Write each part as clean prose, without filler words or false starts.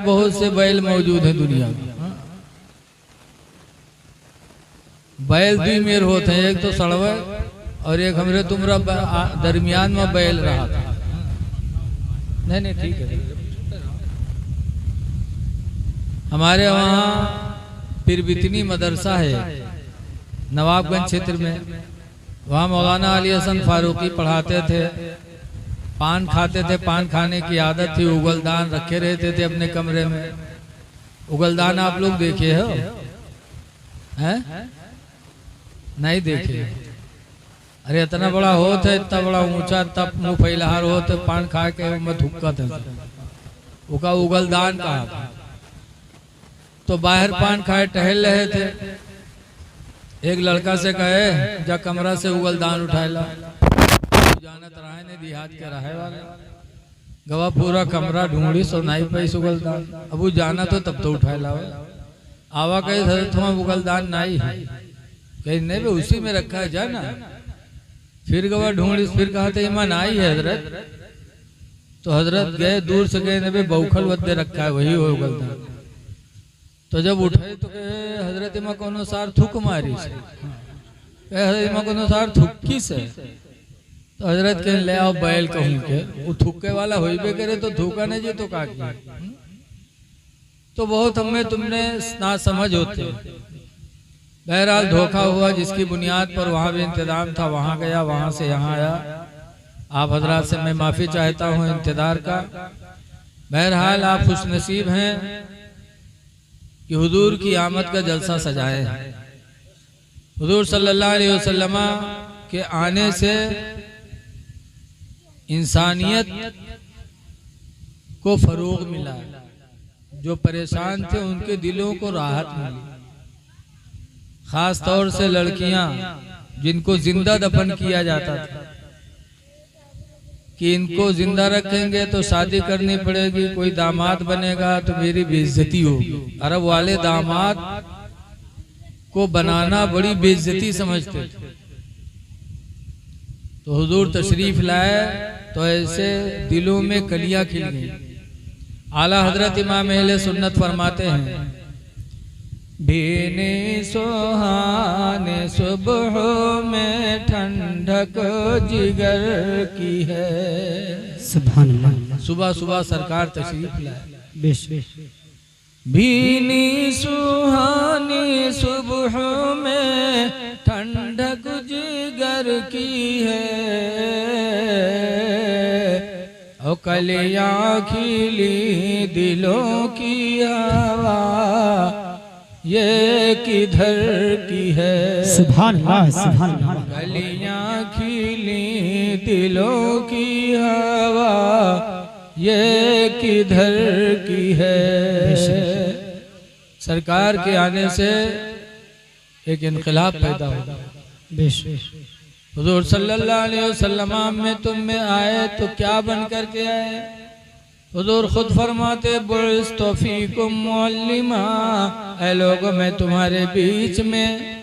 बहुत से बैल मौजूद हैं दुनिया में। बैल भी मेर होते हैं, एक तो सड़वे और एक हमरे तुमरा दरमियान में बैल रहा था। नहीं नहीं ठीक है। हमारे वहाँ पिरबितनी मदरसा है नवाबगंज क्षेत्र में। वहाँ मौलाना अली हसन फारूकी पढ़ाते थे। पान खाते थे, पान खाने की आदत थी। उगलदान रखे रहते थे अपने कमरे में। उगलदान आप लोग देखे हो? हैं? नहीं देखे? अरे इतना बड़ा होता है, इतना बड़ा ऊंचा, तब मुँह फैलाहार होते, पान खा के मत हुक्का थे, उसका उगलदान कहा था। तो बाहर पान खाए टहल रहे थे। एक लड़का से कहे जा कमरा से उगलदान उठाएला। जानत रहे ने देहात के रहे वाले गवा पूरा कमरा ढूंढी सोनाई पैस उगलदान। अब वो जाना तो तब तो उठाएला आवा कहे तुम्हारा उगलदान नहीं है। कहीं नहीं भाई उसी में रखा है जाना। फिर गवा ढूंढी, फिर कहा था ईमान आई है हजरत। तो हजरत गए, दूर से गए ने बौखल वद्दे रखा है, वही हो उगलदान। तो जब उठे तो कहे हजरत इमा कोनो सार थूक मारी से, हजरत इमा कोनो सार थुक्की से। तो हजरत के ले आओ बैल कहूँ के वो थुक्के वाला होइबे करे तो थूका नहीं जी तो का किया। तो बहुत हमें तुमने ना समझ होते। बहरहाल धोखा हुआ, जिसकी बुनियाद पर वहाँ भी इंतजाम था वहाँ गया, वहाँ से यहाँ आया। आप हजरात से मैं माफ़ी चाहता हूँ इंतजार का। बहरहाल आप खुशनसीब हैं कि हुजूर की आमद का जलसा सजाए हैं। हुजूर सल्लल्लाहु अलैहि वसल्लम के आने से इंसानियत को फरोग मिला। जो परेशान थे उनके दिलों को राहत मिली। खास तौर से लड़कियां जिनको जिंदा दफन किया जाता था कि इनको जिंदा रखेंगे तो शादी करनी पड़ेगी, कोई दामाद बनेगा तो मेरी बेइज्जती होगी। अरब वाले दामाद को बनाना बड़ी बेइज्जती समझते थे। तो हुजूर तशरीफ लाए तो ऐसे दिलों में कलियां खिल गई। आला हजरत इमाम अहले सुन्नत फरमाते हैं बेने सुहाने सुबह में ठंडक जिगर की है। सुभान अल्लाह। सुबह सुबह सरकार तशरीफ लाए। बेश भीनी सुहानी सुबह में ठंडक जिगर की है। और कलियां खिली दिलों की हवा ये किधर की है। सुभान अल्लाह सुभान अल्लाह। कलियां खिली दिलों की हवा ये किधर की है। सरकार के आने से एक इनकलाब पैदा होगा। हुजूर सल्लल्लाहु अलैहि वसल्लम में तुम में आए तो क्या बन कर के आए? हुजूर खुद फरमाते बुइस्तु फीकुम मुअल्लिमा, ऐ लोगों मैं तुम्हारे बीच में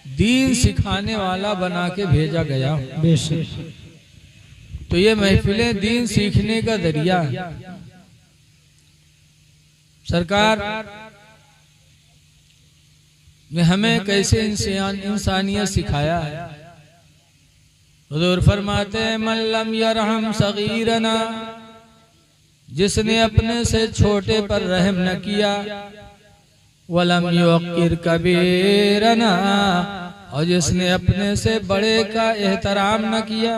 दीन सिखाने वाला बना के भेजा गया हूँ। तो ये महफिलें दीन सीखने का जरिया है। सरकार ने हमें कैसे इंसानियत सिखाया है। हुजूर फरमाते मन लम यरहम सगीरना, जिसने अपने से छोटे पर रहम न किया, वलम युक्किर कबीरना, और जिसने अपने से बड़े का एहतराम न किया,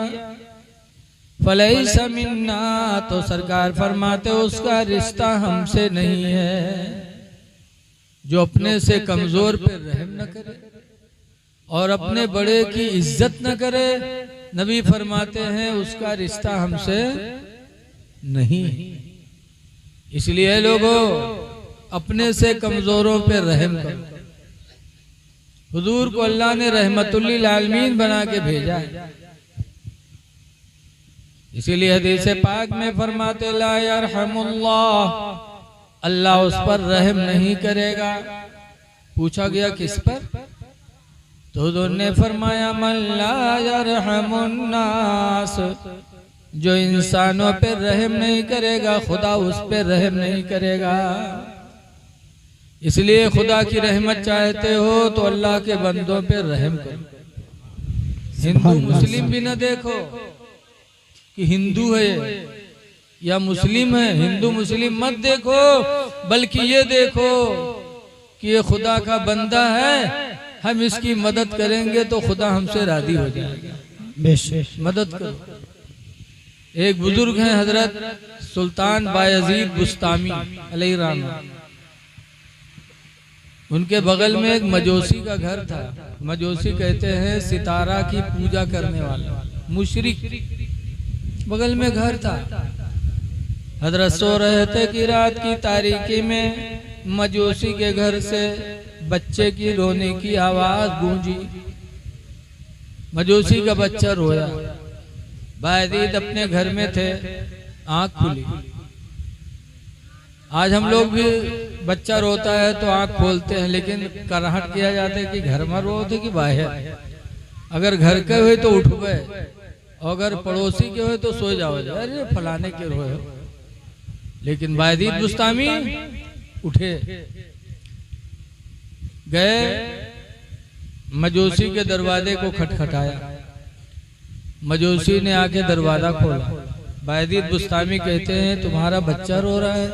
फलैसा मिन्ना, तो सरकार फरमाते उसका रिश्ता हमसे नहीं है। जो अपने से कमजोर पर रहम न करे और अपने बड़े की इज्जत न करे, नबी फरमाते हैं उसका रिश्ता हमसे नहीं। इसलिए लोगों अपने से कमजोरों पे रहम करो। हुजूर को अल्लाह ने रहमतुल्लिल आलमीन बना के भेजा है। इसीलिए हदीस पाक में फरमाते ला यरहमुल्लाह, अल्लाह उस पर रहम नहीं करेगा। पूछा गया किस पर? तो हुजूर ने फरमाया मन ला यरहमुन्नास, जो इंसानों पे रहम नहीं करेगा खुदा उस पे रहम नहीं करेगा। इसलिए खुदा की रहमत चाहते हो तो अल्लाह के बंदों पे रहम करो। हिंदू मुस्लिम भी न देखो कि हिंदू है या मुस्लिम है, हिंदू मुस्लिम मत देखो, बल्कि ये देखो कि ये खुदा का बंदा है, हम इसकी मदद करेंगे तो खुदा हमसे राजी हो जाएगा। मदद करो। एक बुजुर्ग हैं हजरत सुल्तान बायजीद बुस्तामी अलैहिर्रहमत, उनके बगल में एक मजोसी का घर था। मजोसी कहते हैं सितारा की पूजा करने वाला मुशरिक, बगल में घर था। हजरत सो रहे थे कि रात की तारीकी में मजोसी के घर से बच्चे की रोने की आवाज गूंजी। मजोसी का बच्चा रोया। बायजीद अपने घर में थे, आंख खुली। आज हम लोग भी बच्चा रोता है तो आंख खोलते हैं, लेकिन कराहट किया जाता है कि घर में रोते कि बाहर। अगर घर के हुए तो उठ गए, और अगर पड़ोसी के हुए तो सो जाओ, अरे फलाने के रोए हो। लेकिन बायजीद बुस्तामी उठे, गए, मजोसी के दरवाजे को खटखटाया। मजोसी ने आके दरवाजा खोला। बायजीद बुस्तामी कहते हैं तुम्हारा बच्चा रो रहा है,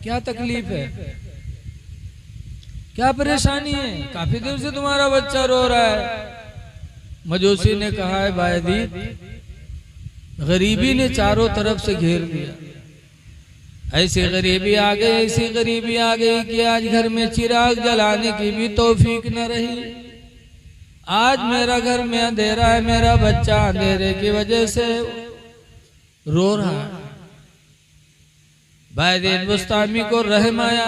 क्या तकलीफ है, क्या परेशानी है, काफी देर से तुम्हारा बच्चा रो रहा है। मजोसी ने कहा है बायजीद, गरीबी ने चारों तरफ से घेर दिया। ऐसी गरीबी आ गई, ऐसी गरीबी आ गई कि आज घर में चिराग जलाने की भी तौफीक न रही। आज मेरा घर में अंधेरा है, मेरा बच्चा अंधेरे की वजह से रो रहा है। बायजीद बुस्तामी को रहम आया,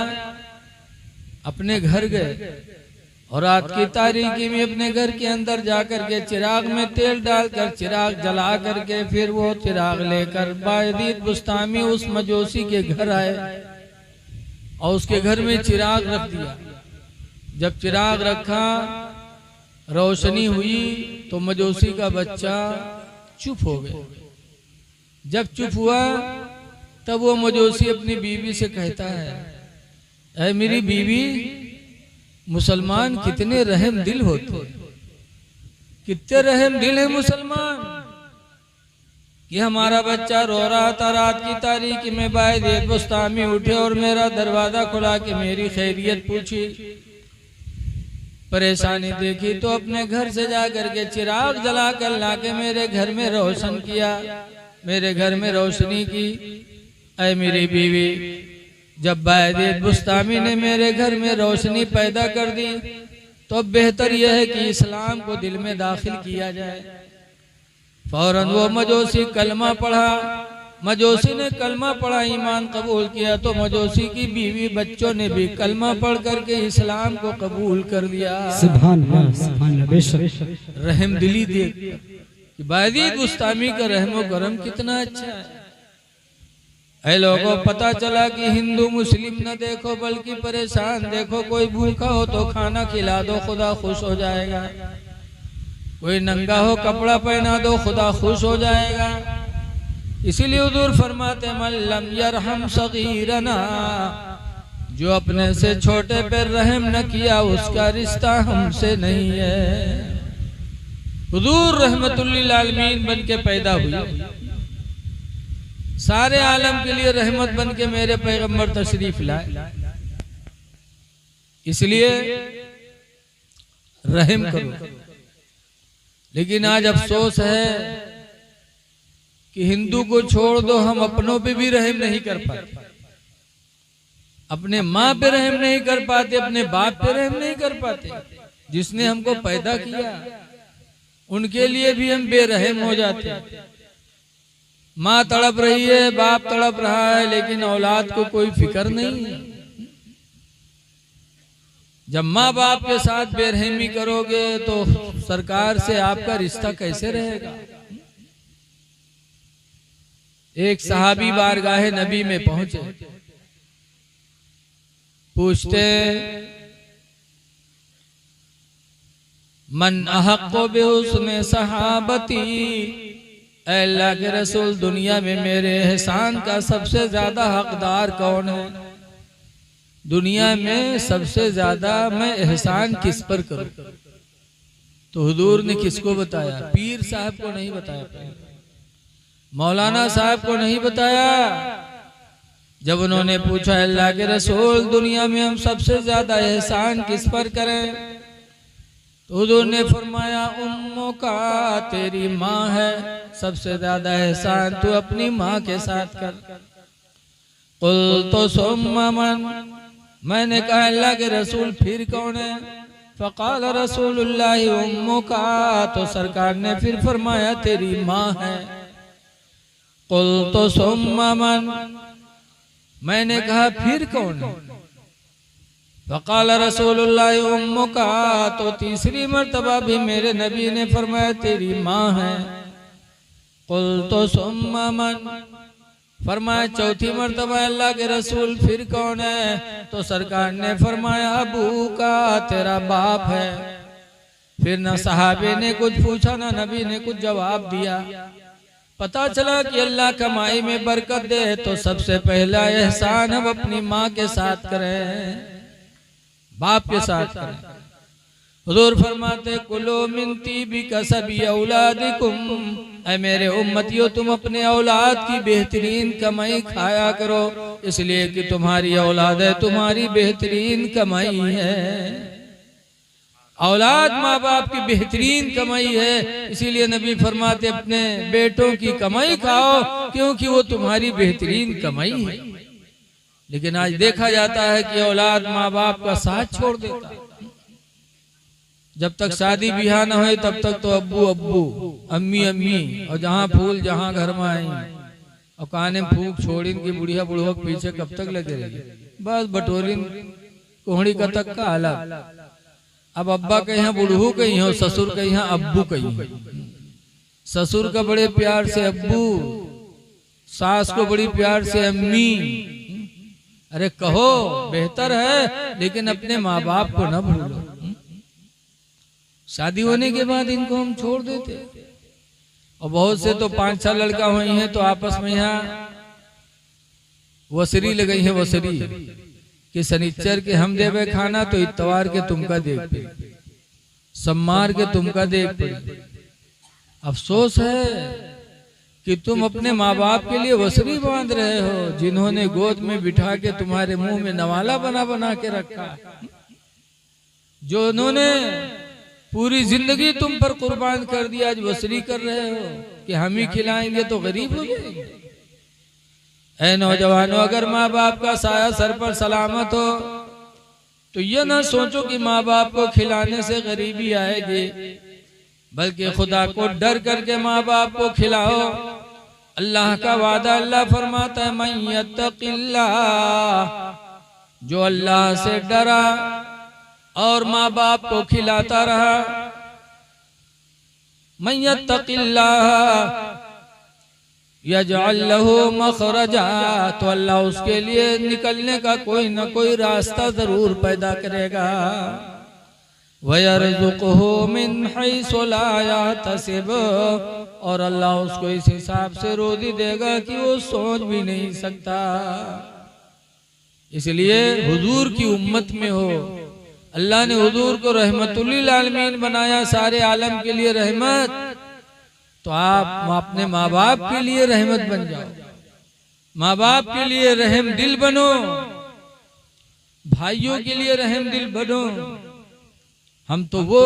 अपने घर गए और रात की तारीकी में अपने घर के अंदर जाकर के चिराग में तेल डालकर चिराग जला करके फिर वो चिराग लेकर बायजीद बुस्तामी उस मजोसी के घर आए और उसके घर में चिराग रख दिया। जब चिराग रखा, रोशनी हुई तो मजोसी का बच्चा चुप हो गया। जब चुप हुआ तब वो मजोसी अपनी बीवी से कहता है, ऐ मेरी बीवी, मुसलमान कितने रहम दिल होते, कितने रहम दिल है मुसलमान, कि हमारा बच्चा रो रहा था रात की तारीकी में, बायजीद बुस्तामी उठे और मेरा दरवाजा खुला के मेरी खैरियत पूछी, परेशानी देखी तो अपने घर से जाकर के चिराग जला कर लाके मेरे घर में रोशन किया, मेरे घर में रोशनी की। ऐ मेरी बीवी, जब बायजीद बुस्तामी ने मेरे घर में रोशनी पैदा कर दी तो बेहतर यह है कि इस्लाम को दिल में दाखिल किया जाए। फौरन वो मजोसी कलमा पढ़ा। मजोसी ने कलमा पढ़ा, ईमान कबूल किया तो मजोसी की बीवी बच्चों ने भी कलमा पढ़ करके इस्लाम को कबूल कर लिया। सुभान अल्लाह, सुभान अल्लाह। रहम दिली देख कि बायजीद बुस्तामी का रहमो करम कितना अच्छा है। ऐ लोगों, पता चला कि हिंदू मुस्लिम न देखो बल्कि परेशान देखो। कोई भूखा हो तो खाना खिला दो, खुदा खुश हो जाएगा। कोई नंगा हो कपड़ा पहना दो, खुदा खुश हो जाएगा। इसीलिए हुजूर फरमाते मन लम यरहम सगीरना, जो अपने से छोटे पे रहम न किया उसका रिश्ता हमसे नहीं है। हुजूर रहमतुल लिल आलमीन बन के पैदा हुई, सारे आलम के लिए रहमत बन के मेरे पैगंबर तशरीफ लाए। इसलिए रहम करो। लेकिन आज अफसोस है कि हिंदू को छोड़ दो, हम अपनों पे भी रहम नहीं कर पाते, अपने माँ पे रहम नहीं कर पाते, अपने बाप पे रहम नहीं कर पाते। जिसने हमको पैदा किया उनके लिए भी हम बेरहम हो जाते हैं। माँ तड़प रही है, बाप तड़प रहा है, लेकिन औलाद को कोई फिक्र नहीं है। जब माँ बाप के साथ बेरहमी करोगे तो सरकार से आपका रिश्ता कैसे रहेगा। एक सहाबी बारगाहे नबी में पहुंचे, पूछते मन अहक्को बिहुस्ने सहाबती, ऐ अल्लाह के रसूल, दुनिया में मेरे एहसान का सबसे ज्यादा हकदार कौन है? दुनिया में सबसे ज्यादा मैं एहसान किस पर करूं? तो हुजूर ने किसको बताया? पीर साहब को नहीं बताया, मौलाना साहब को नहीं बताया। जब उन्होंने पूछा अल्लाह के रसूल, दुनिया में हम सबसे ज्यादा एहसान किस पर करें? तो हुजूर ने फरमाया, उम्मों का, तेरी माँ है, सबसे ज्यादा एहसान तू अपनी माँ के साथ कर। कुल तो सुम्मा मन, मैंने कहा अल्लाह के रसूल फिर कौन है? फ़क़ाल रसूलुल्लाह उम्मों का, तो सरकार ने फिर फरमाया तेरी माँ है। कुल तो सुम्मा मन, मैंने कहा फिर कौन है? फ़क़ाल रसूलुल्लाह उम्मुक, तो तीसरी मर्तबा भी मेरे नबी ने फरमाया तेरी माँ है। कुल तो सुम्मा मन, फरमाया चौथी मर्तबा अल्लाह के रसूल फिर कौन है? तो सरकार ने फरमाया अबू का, तेरा बाप है। फिर न सहाबे ने कुछ पूछा न नबी ने कुछ जवाब दिया। पता चला कि अल्लाह कमाई में बरकत दे तो सबसे पहला एहसान हम अपनी माँ के साथ करें, बाप के साथ करें। हुजूर फरमाते कुलो मिन तीबी कसबी औलादिकुम, ऐ मेरे उम्मतियों तुम अपने औलाद की बेहतरीन कमाई खाया करो, इसलिए कि तुम्हारी औलाद है, तुम्हारी बेहतरीन कमाई है। औलाद माँ बाप की बेहतरीन कमाई है, इसीलिए नबी फरमाते अपने बेटों की कमाई खाओ, क्योंकि वो तुम्हारी बेहतरीन कमाई है। लेकिन आज देखा जाता है कि औलाद माँ बाप का साथ छोड़ देता है। जब तक शादी ब्याह न हो तब तक तो अब्बू अब्बू, अम्मी अम्मी, और जहाँ फूल जहाँ घर में आई, और काने में फूक छोड़ी की बुढ़िया बुढ़ो के पीछे कब तक लगे रही? बस बटोरिन कोहड़ी का तक का हालत। अब अब्बा के यहाँ बुढ़ू कहीं हो, ससुर के यहाँ अब्बू कहीं। ससुर का बड़े प्यार से अब्बू, सास को बड़ी प्यार से अम्मी। अरे कहो बेहतर है, लेकिन अपने माँ बाप को न भूलो। शादी होने के बाद इनको हम छोड़ देते, और बहुत से तो 5-6 लड़का हुई हैं तो आपस में यहाँ वसरी लगाई है, वसरी कि शनिचर के हम देवे खाना तो इतवार के तुमका देख पे, सम्मार के तुमका देख पे। अफसोस है कि तुम अपने माँ बाप के लिए वसरी बांध रहे हो, जिन्होंने गोद में बिठा के तुम्हारे मुंह में नवाला बना बना के रखा, जो उन्होंने पूरी जिंदगी तुम पर कुर्बान कर दिया, आज वसरी कर रहे हो कि हम ही खिलाएंगे तो गरीब हो जाएंगे। ऐ नौजवानों, अगर माँ बाप का साया सर पर सलामत हो तो ये ना सोचो कि माँ बाप को खिलाने से गरीबी आएगी, बल्कि खुदा को डर करके माँ बाप को खिलाओ। अल्लाह का वादा, अल्लाह फरमाता है मन यत्तकिल्लाह, जो अल्लाह से डरा और माँ बाप को खिलाता रहा, मन यत्तकिल्लाह यजअल लहू मखरजा, तो अल्लाह उसके लिए निकलने का कोई न कोई रास्ता जरूर पैदा करेगा। वयरज़ुक़हू मिन हैसु ला यहतसिब, और अल्लाह उसको इस हिसाब से रोज़ी देगा कि वो सोच भी नहीं सकता। इसलिए हुजूर की उम्मत में हो, अल्लाह ने हुजूर को रहमतुल लिल आलमीन बनाया, सारे आलम के लिए रहमत, तो आप अपने माँ बाप के लिए रहमत बन जाओ, माँ बाप के लिए रहम दिल बनो, भाइयों के लिए रहम दिल बनो। हम तो वो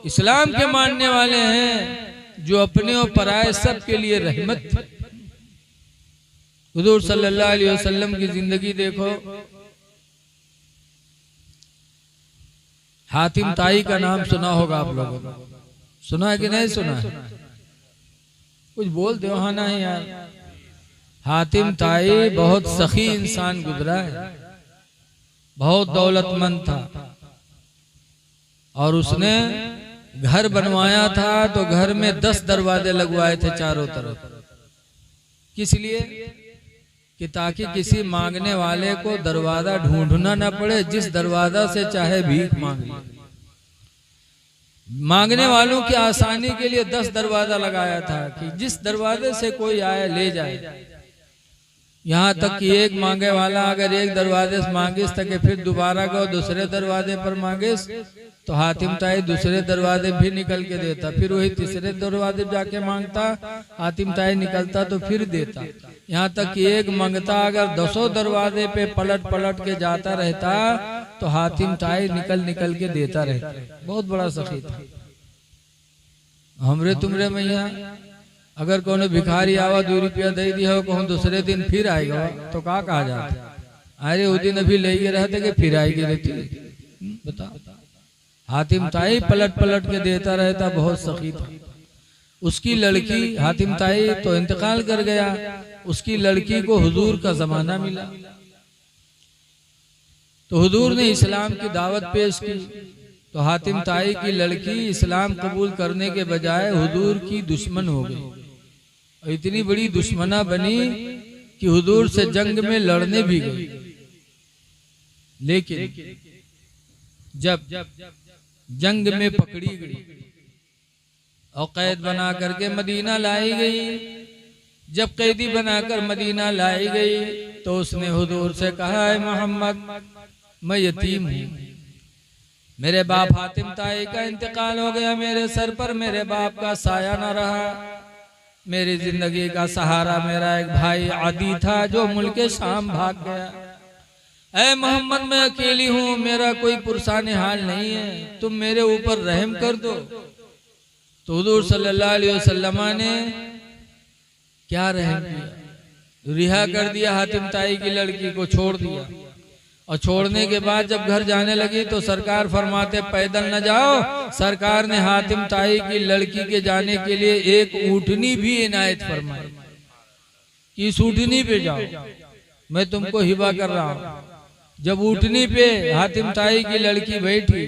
इस्लाम के मानने वाले हैं जो अपने और पराये सब के लिए रहमत थे। हुजूर सल्लल्लाहु अलैहि वसल्लम की जिंदगी देखो। हातिम ताई का नाम सुना होगा आप लोगों ने, सुना है कि नहीं सुना है? कुछ बोल दो, हाँ ना है यार। हातिम ताई बहुत सखी इंसान गुजरा है, बहुत दौलतमंद था, और उसने घर बनवाया था तो घर में 10 दरवाजे लगवाए थे चारों तरफ। किस लिए? कि ताकि किसी मांगने वाले को दरवाजा ढूंढना न पड़े, जिस दरवाजा से चाहे भीख मांग ले। मांगने वालों की आसानी के लिए 10 दरवाजा लगाया था कि जिस दरवाजे से कोई आए ले जाए। यहाँ तक कि एक मांगे वाला अगर एक दरवाजे से मांगिस तक फिर दोबारा गो दूसरे दरवाजे पर मांगिस तो हातिम ताई दूसरे दरवाजे भी निकल के देता, फिर वही तीसरे दरवाजे जाके मांगता, हातिम ताई निकलता तो फिर देता। यहाँ तक कि एक मांगता अगर 10 दरवाजे पे पलट पलट के जाता रहता तो हातिम ताई निकल निकल के देता रहता। बहुत बड़ा सखी था। हमरे तुमरे मैया अगर कोनो भिखारी आवा 2 रुपया दे दिया हो कहूँ दूसरे दिन फिर आएगा तो का कहा जाता? अरे उस दिन अभी ले गए रहते कि फिर आएगी रहती। बता, हातिम ताई पलट पलट के देता रहता। बहुत सखी था। उसकी लड़की हातिम ताई तो इंतकाल कर गया, उसकी लड़की को हुजूर का जमाना मिला तो हुजूर ने इस्लाम की दावत पेश की। तो हातिम ताई की लड़की इस्लाम कबूल करने के बजाय हुजूर की दुश्मन हो गई और इतनी बड़ी दुश्मना बनी कि हुजूर से जंग में लड़ने भी गई। लेकिन जब जंग में पकड़ी गई और कैद बना करके मदीना लाई गई, जब कैदी बनाकर मदीना लाई गई तो उसने हुजूर से कहा, है मोहम्मद मैं यतीम हूँ, मेरे बाप हातिम ताई का इंतकाल हो गया, मेरे सर पर मेरे बाप का साया न रहा, मेरी जिंदगी का सहारा मेरा एक भाई आदि था जो मुल्क शाम भाग गया। ऐ मोहम्मद मैं अकेली हूँ, मेरा कोई पुरसाने हाल नहीं है, तुम मेरे ऊपर रहम कर दो। तो हुजूर सल्लल्लाहु अलैहि वसल्लम ने क्या रहम किया, रिहा कर दिया, हातिम ताई की लड़की को छोड़ दिया। और छोड़ने के बाद जब घर जाने लगी तो सरकार फरमाते पैदल न जाओ, सरकार ने हातिम ताई की लड़की के जाने के लिए एक ऊँटनी भी इनायत फरमाई कि इस ऊँटनी पे जाओ, मैं तुमको हिबा कर रहा हूँ। जब ऊँटनी पे हातिम ताई की लड़की बैठी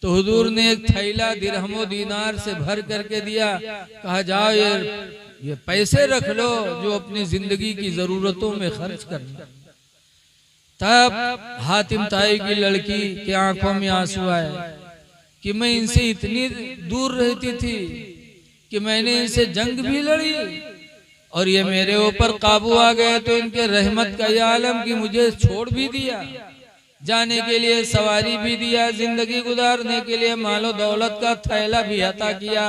तो हुजूर ने एक थैला दिरहमो दीनार से भर करके दिया, कहा जाओ ये पैसे रख लो जो अपनी जिंदगी की जरूरतों में खर्च करना। तब हातिम ताई की लड़की के आंखों में आंसू आए कि मैं इनसे इतनी दूर रहती थी कि मैंने इनसे जंग भी लड़ी और ये मेरे ऊपर काबू आ गए तो इनके रहमत का यह आलम कि मुझे छोड़ भी दिया, जाने के लिए सवारी भी दिया, जिंदगी गुजारने के लिए मालो दौलत का थैला भी अता किया।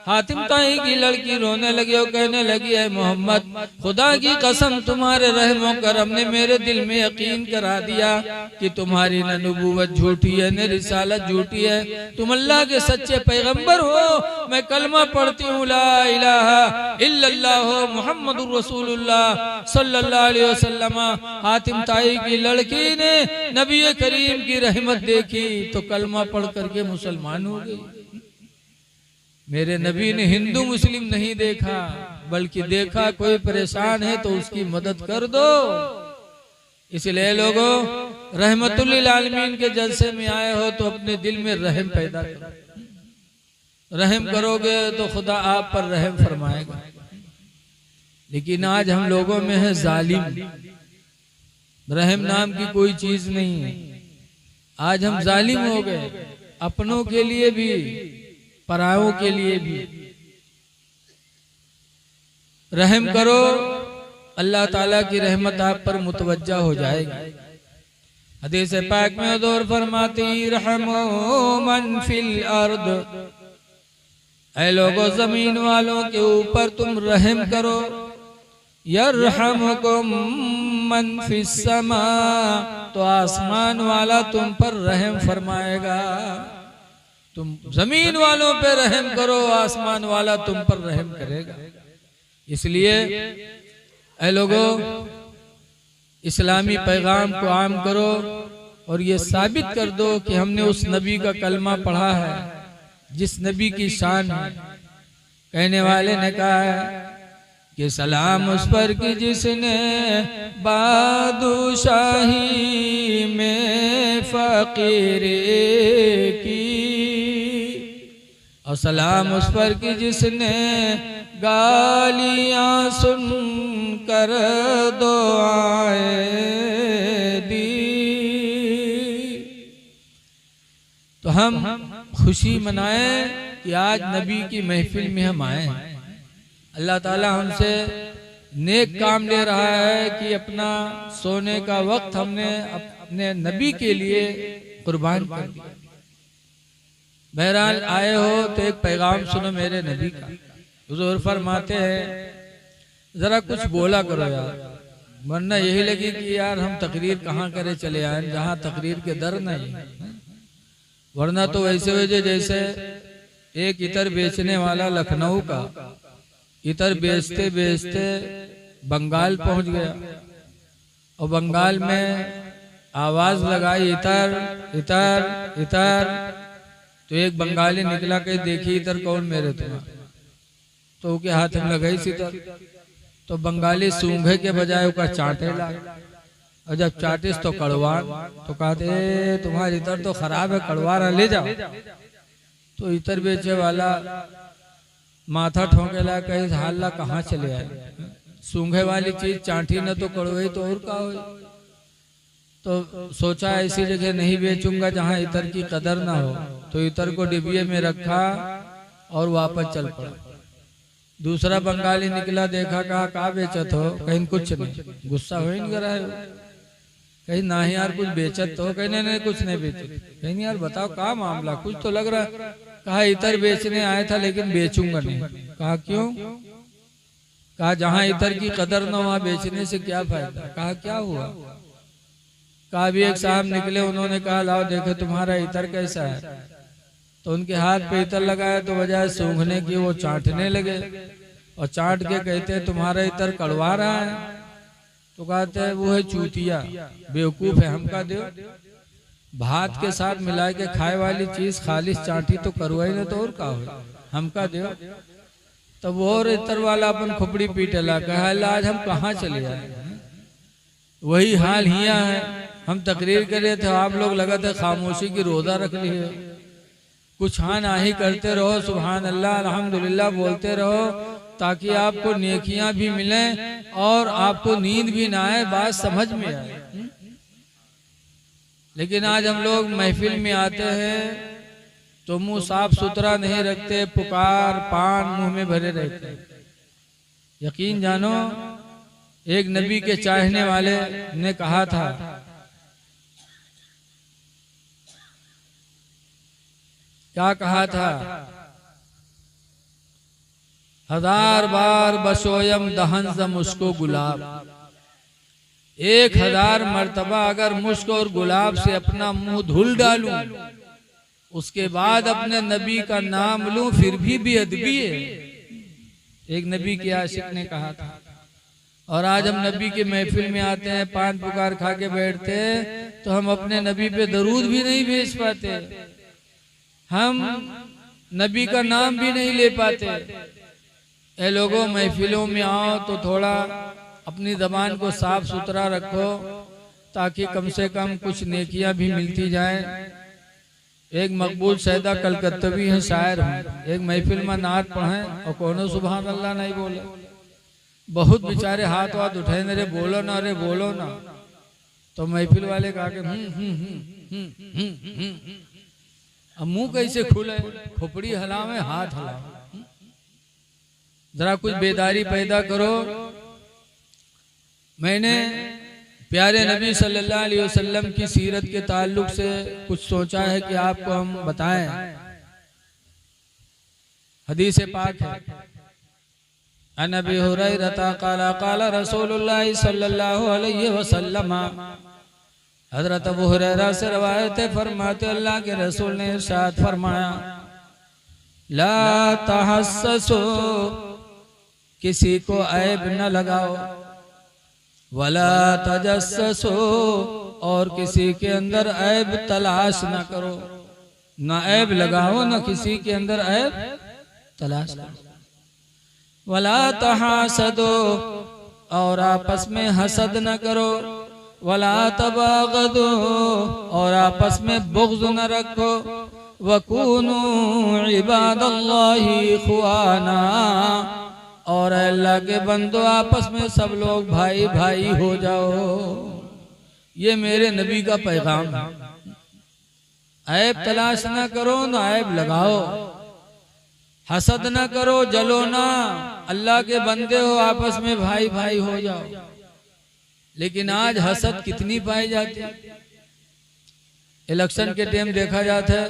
हातिम ताई की लड़की रोने लगी और कहने लगी, है मोहम्मद खुदा की कसम तुम्हारे रहमो करम ने मेरे दिल में यकीन करा दिया कि तुम्हारी न नबूवत झूठी है न रिसालत झूठी है, तुम अल्लाह के सच्चे पैगंबर हो। मैं कलमा पढ़ती हूँ ला इलाहा इल्लल्लाह मुहम्मदुर रसूलुल्लाह सल्लल्लाहु अलैहि वसल्लम। हातिम ताई की लड़की ने नबी करीम की रहमत देखी तो कलमा पढ़ करके मुसलमान हो गई। मेरे नबी ने हिंदू मुस्लिम नहीं देखा बल्कि देखा कोई परेशान है तो उसकी मदद कर दो। इसलिए लोगों रहमतुल लिल आलमीन के जलसे में आए हो तो अपने दिल में रहम पैदा करो, रहम करोगे तो खुदा आप पर रहम फरमाएगा। लेकिन आज हम लोगों में है जालिम, रहम नाम की कोई चीज नहीं है। आज हम जालिम हो गए, अपनों के लिए भी परायों के लिए भी। रहम करो, अल्लाह ताला की रहमत आप पर मुतवज्जा हो जाएगी। हदीस पाक में हुजूर फरमाती रहमो मन फिल अर्द, ऐ लोगों जमीन वालों के ऊपर तुम रहम करो, यरहमुकुम मन फिस समा, तो आसमान वाला तुम पर रहम फरमाएगा। तुम जमीन वालों पे रहम करो, आसमान वाला तुम पर रहम करेगा। इसलिए ऐ लोगों इस्लामी पैगाम को आम करो और ये साबित कर दो कि हमने उस नबी का कलमा पढ़ा है जिस नबी की शान है। कहने वाले ने कहा है कि सलाम उस पर कि जिसने बादशाही में फकीरे की, और सलाम उस पर कि जिसने गालियां सुन कर दुआएं दी। तो हम खुशी मनाएं कि आज नबी की महफिल में हम आए हैं। अल्लाह ताला हमसे नेक काम ले रहा है कि अपना सोने का वक्त हमने अपने नबी के लिए कुर्बान कर दिया। बहरहाल आए हो तो एक पैगाम सुनो मेरे नबी का। हुजूर फरमाते हैं जरा कुछ बोला करो यार, वरना यही लगी कि यार हम तकरीर कहाँ करे चले आए जहाँ तकरीर के दर नहीं। वरना तो वैसे वैसे जैसे एक इतर बेचने वाला लखनऊ का इतर बेचते बेचते बंगाल पहुंच गया और बंगाल में आवाज लगाई इतर इतर इतर। तो एक बंगाली निकला के देखी इतर कौन मेरे तुम्हारे, तो उसके हाथ में लगाई इतर। तो बंगाली सूंघे के बजाय उसका चाटे लगा और जब चाटिस तो कड़वा, तो कहते तुम्हारी इतर तो खराब है, कड़वा रहा ले जाओ। तो इतर बेचे वाला माथा ठोंकेला कहीं हाल कहाँ चले आए, सूंघे वाली चीज चाटी न तो कड़वाई तो और का हो। तो सोचा ऐसी जगह नहीं बेचूंगा जहाँ इतर की कदर ना हो, तो इतर को डिबिये में रखा और वापस चल पड़ा। दूसरा बंगाली निकला, देखा, कहा बेचत हो, कहीं कुछ नहीं। गुस्सा हो ही नहीं रहा है, कहीं ना ही यार कुछ बेचत तो, कहीं नहीं कुछ नहीं बेचत, कहीं यार बताओ क्या मामला, कुछ तो लग रहा। कहा इतर बेचने आया था लेकिन बेचूंगा नहीं। कहा क्यों? कहा जहाँ इतर की कदर न वहाँ बेचने से क्या फायदा। कहा क्या हुआ? कहा भी एक साहब निकले, उन्होंने कहा लाओ देखे तुम्हारा इतर कैसा है। तो उनके हाथ पे इतर लगाया तो बजाय सूंघने की वो चाटने लगे और चाट के कहते तुम्हारा इतर कड़वा रहा है। तो कहते हैं वो है चूतिया, बेवकूफ है, हमका दो। भात के साथ मिला के खाए वाली चीज खालिश चाटी तो करवाई न तो और का हो, हमका दो। तब वो और इतर वाला अपन खोपड़ी पीटला, कहा आज हम कहाँ चले आए। वही हाल हिया है, हम तकरीर कर रहे थे, आप लोग लगा था खामोशी की रोजा रख ली है। कुछ हाँ ना ही करते रहो, सुभान अल्लाह अल्हम्दुलिल्लाह बोलते रहो, ताकि आपको नेकियां भी मिलें और आपको नींद भी ना आए, बात समझ में आए। लेकिन आज हम लोग महफिल में आते हैं तो मुंह साफ सुथरा नहीं रखते, पुकार पान मुंह में भरे रहते। यकीन जानो एक नबी के चाहने वाले ने कहा था, क्या कहा था? 1000 बार बशोयम दहन ज मुस्को गुलाब। 1000 मर्तबा अगर मुस्क और गुलाब से अपना मुंह धुल डालूं, उसके बाद अपने नबी का नाम लूं, फिर भी बेअदबी है। एक नबी के आशिक ने कहा था। और आज हम नबी के महफिल में आते हैं, पान पुकार खा के बैठते हैं, तो हम अपने नबी पे दरूद भी नहीं भेज पाते, हम नबी का नाम भी नहीं ले पाते। ए लोगों, महफिलों में आओ तो थोड़ा अपनी जबान को साफ सुथरा रखो, ताकि कम से कम कुछ नेकियां भी मिलती जाएं। एक मकबूल सैदा कलकत्तवी है, शायर हैं, एक महफिल में नात पढ़े और कोनो सुभान अल्लाह नहीं बोले। बहुत बेचारे हाथ वाथ उठाए, अरे बोलो ना, अरे बोलो ना। तो महफिल वाले कहा कि अब मुंह कैसे खुले, खोपड़ी हिलावे, हाथ हिलावे। जरा कुछ बेदारी पैदा करो। मैंने प्यारे नबी सल्लल्लाहु अलैहि वसल्लम की सीरत के ताल्लुक से कुछ सोचा है कि आपको हम बताएं। हदीस पाक है, अन अबी हुरैरा क़ाला क़ाला रसूलुल्लाह सल्लल्लाहु अलैहि वसल्लम। हजरत अबू हुरैरा से रवायत है, फरमाते अल्लाह के रसूल ने इरशाद फरमाया, ला तहस्ससो, किसी को ऐब न लगाओ, वला तजस्ससो, और किसी के अंदर ऐब तलाश न करो। न ऐब लगाओ, न किसी के अंदर ऐब तलाश करो। वला तहासदो, और आपस में हसद न करो। वला तबागदो, और आपस में बुग़्ज़ न रखो। वकूनू इबादल्लाहि इख़वाना, और अल्लाह के बंदो आपस में सब लोग भाई भाई हो जाओ। ये मेरे नबी का पैगाम है। ऐब तलाश ना करो ना ऐब लगाओ, हसद ना करो, जलो ना, अल्लाह के बंदे हो, आपस में भाई भाई हो जाओ। लेकिन आज हसद कितनी पाई जाती है। इलेक्शन के टाइम देखा जाता है,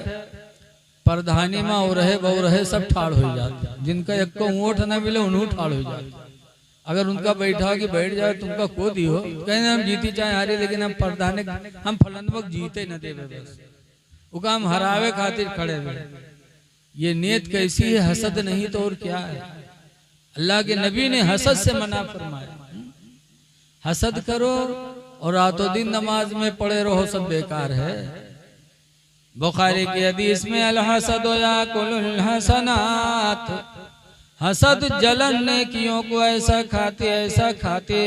प्रधानी में हो रहे बहु रहे सब ठाड़ हो जाते, जिनका एक को वोट ना मिले उन्होंने ठाड़ हो जाते। अगर उनका बैठा कि बैठ जाए तुमका को दी हो, कहें हम जीती चाहे हारी, लेकिन हम प्रधान हम फलन वक्त जीते न दे, बस वो काम हरावे खातिर खड़े हुए। ये नीयत कैसी है, हसद नहीं तो और क्या है। अल्लाह के नबी ने हसद से मना फरमाया, हसद करो और रातों दिन नमाज में पड़े रहो, सब बेकार है। बुखारी की हदीस में अल हसद याकुलुल हसनात, हसद जलन नेकियों को ऐसा खाते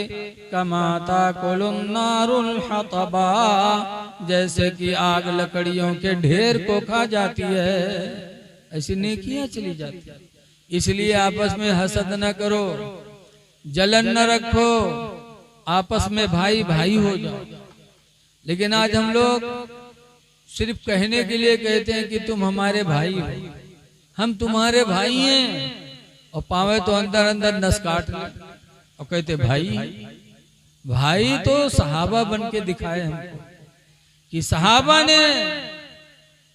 कमाता कुलुन नारुल हतबा, जैसे कि आग लकड़ियों के ढेर को खा जाती है, ऐसी नेकियां चली जाती है। इसलिए आपस में हसद न करो, जलन न रखो, आपस में भाई भाई हो जाओ। लेकिन आज हम लोग सिर्फ कहने के लिए कहते हैं कि तुम हमारे भाई हो, हम तुम्हारे भाई हैं, और पावे तो अंदर अंदर नस काट ले और कहते भाई। भाई तो सहाबा बन के दिखाए हमको कि सहाबा ने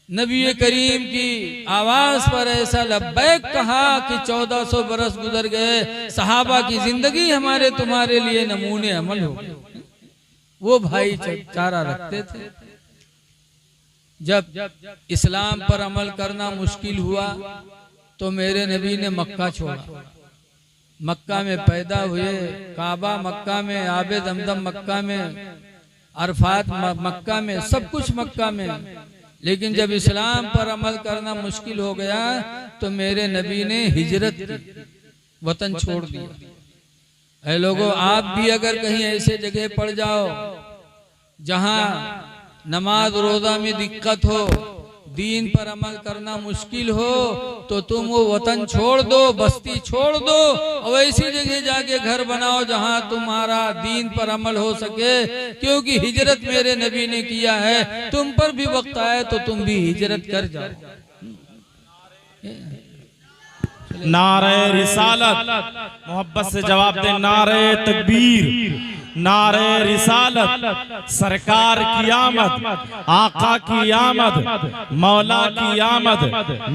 नबी करीम की आवाज पर ऐसा लब्बैक कहा कि 1400 बरस गुजर गए, सहाबा की जिंदगी हमारे तुम्हारे लिए नमूने अमल हो गए। वो भाई चारा रखते थे। जब इस्लाम पर अमल करना मुश्किल हुआ तो मेरे नबी ने मक्का छोड़ा। मक्का में पैदा हुए, काबा मक्का में, आबे दमदम मक्का में, अरफात मक्का में, सब कुछ मक्का में। लेकिन जब इस्लाम पर अमल करना मुश्किल हो गया तो मेरे नबी ने हिजरत की, वतन छोड़ दिया। ऐ लोगों, आप भी अगर कहीं ऐसे जगह पड़ जाओ जहां नमाज रोजा में दिक्कत हो, दीन पर अमल करना मुश्किल हो, तो तुम वो वतन छोड़ दो, बस्ती छोड़ दो और ऐसी जगह जाके घर बनाओ जहां तुम्हारा दीन पर अमल हो सके। क्योंकि हिजरत मेरे नबी ने किया है, तुम पर भी वक्त आए तो तुम भी हिजरत कर जाओ। नारे रिसालत, मोहब्बत से जवाब दे, नारे तकबीर, नारे रिसालत, सरकार की आमद, आका की आमद, मौला की आमद,